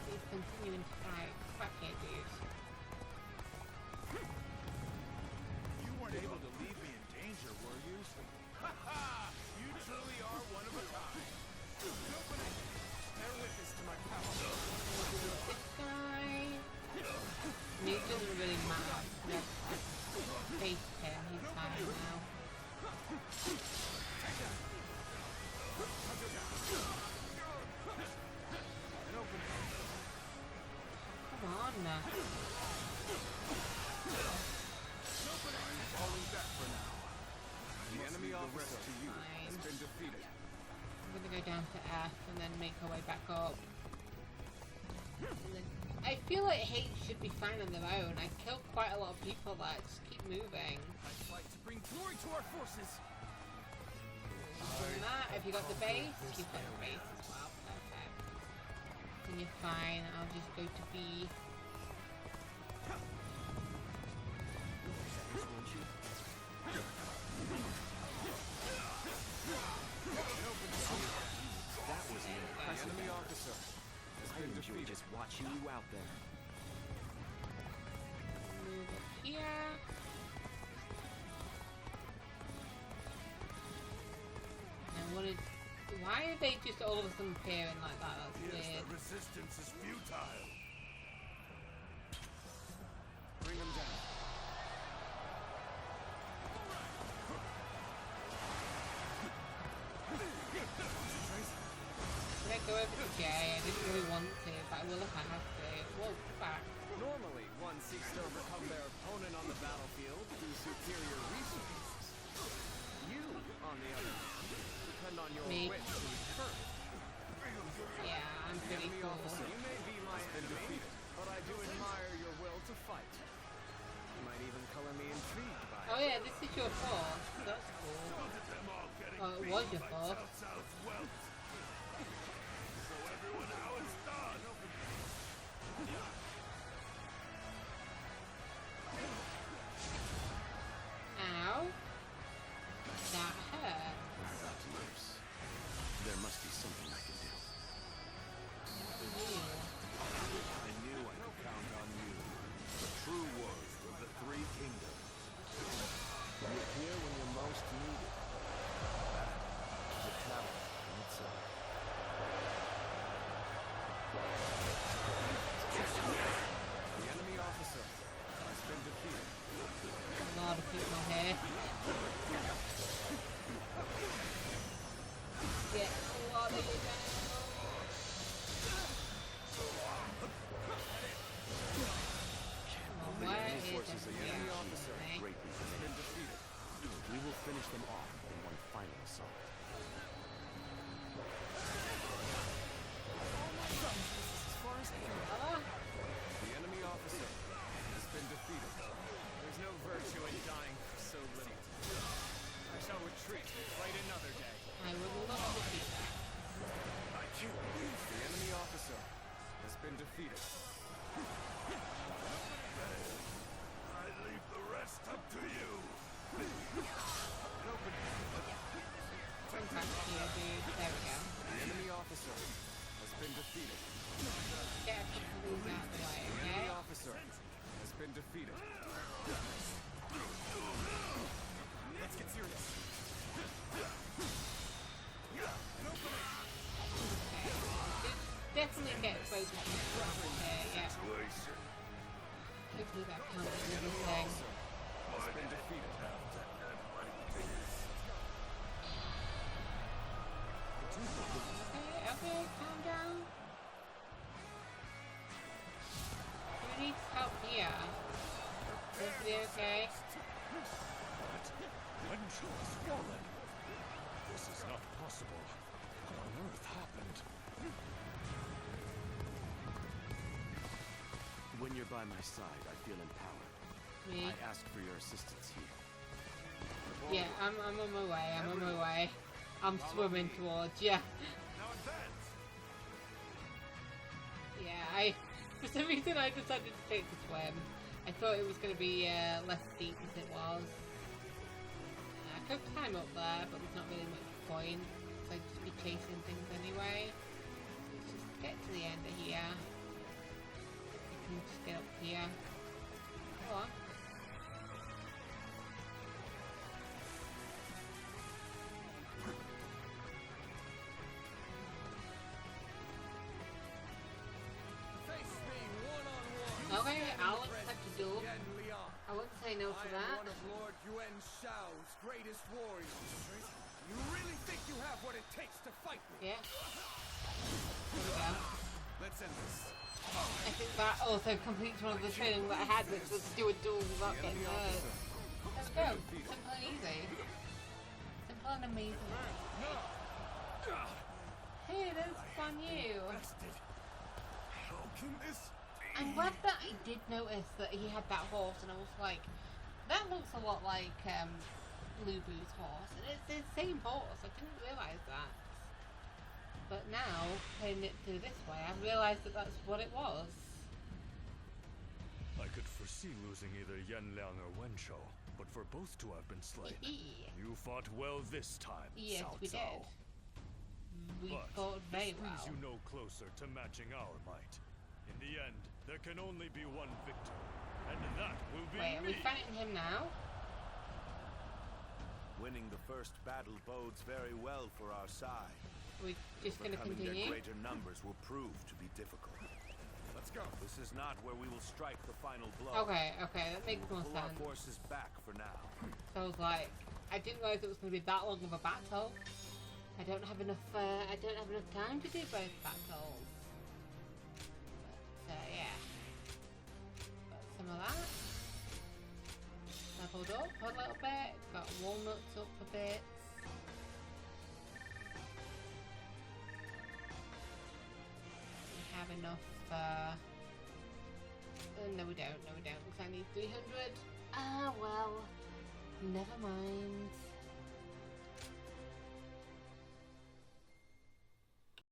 He's continuing to fight. Fuck it, dude. You weren't able to leave me in danger, were you? Ha ha! You truly are one of a kind. Bear witness to my power. This guy. He doesn't really matter. Face him. He's fine now. Come on now. Falling back for now. The enemy officer to you has been defeated. I'm gonna go down to F and then make our way back up. And then, I feel like H should be fine on their own. I killed quite a lot of people there. Just keep moving. I fight to bring glory to our forces. From that, have you got the base? You've got the base as well. Perfect. Then you're fine. I'll just go to B. That was an impressive enemy officer has been defeated. Just watching you out there. Move up here. And what is... Why are they just all of a sudden appearing like that? That's weird. The resistance is futile. Bring him down. Did I go over to J? I didn't really want to, but I will if I have to. Whoa, back. Normally, one seeks to overcome their opponent on the battlefield through superior resources. You, on the other hand, depend on your Me. wits and courage. Yeah, I'm pretty cool. You may be my enemy, but I do admire your will to fight. You might even color me intrigued by it. Oh yeah, this is your force. That's cool. Oh, it was your force. Ow. That hurt. Not loose. There must be something I can do. I knew I could count on you. The true warrior of the Three Kingdoms. You appear when you're most needed. That is a talent in itself. The enemy officer has been defeated. A lot of people here. Get a lot of you down. Come on, where is Forces the enemy officer? greatly diminished. We will finish them off in one final assault. The enemy officer has been defeated. There's no virtue in dying for so little. I shall retreat and fight another day. I would love to see that. The enemy officer has been defeated. I leave the rest up to you. Come back here, dude. There we go. The enemy officer has been defeated. Get a couple of these out of the way, The okay? enemy officer has been defeated. Let's get serious. Definitely get focused on the front here, yeah. Hopefully that counts as everything. Has been defeated. Okay, calm down. Who needs help here? Is it okay? Wen Chou has fallen. This is not possible. What on earth happened? you're by my side, I feel empowered. Me? I ask for your assistance here. Yeah, I'm on my way. I'm on my way. I'm swimming towards you. Now advance. Yeah, for some reason I decided to take the swim. I thought it was going to be less steep as it was. I could climb up there, but there's not really much point. So I'd just be chasing things anyway. Let's just get to the end of here. I can just get up here. Go on. Okay, I'll accept a duel. I wouldn't say no to that. One of Lord Yuan Shao's greatest warriors. You really think you have what it takes to fight me? Yeah. There we go. Let's end this. I think that also completes one of the training that I had, which was to do a duel without getting hurt. There we go. Simple and easy. Simple and amazing. Hey, there's Guan Yu. How can this be? I'm glad that I did notice that he had that horse, and I was like, that looks a lot like Liu Bei's horse, and it's the same horse. I didn't realise that. But now, playing it through this way, I've realised that that's what it was. I could foresee losing either Yanliang or Wenshou, but for both to have been slain, you fought well this time, Yes, Cao we Cao. did. We But fought very this brings well. you no closer to matching our might. In the end, there can only be one victor, and that will be Wait, are we me. fighting him now? Winning the first battle bodes very well for our side. We're just going to Overcoming their continue? greater numbers will prove to be difficult. Let's go. This is not where we will strike the final blow. Okay, that makes more Pull our sense. forces back for now. So I was like, I didn't realise it was going to be that long of a battle. I don't have enough time to do both battles. But, yeah. Got some of that. Leveled up a little bit. Got walnuts up a bit. We have enough, no we don't, because I need 300. Ah, well, never mind.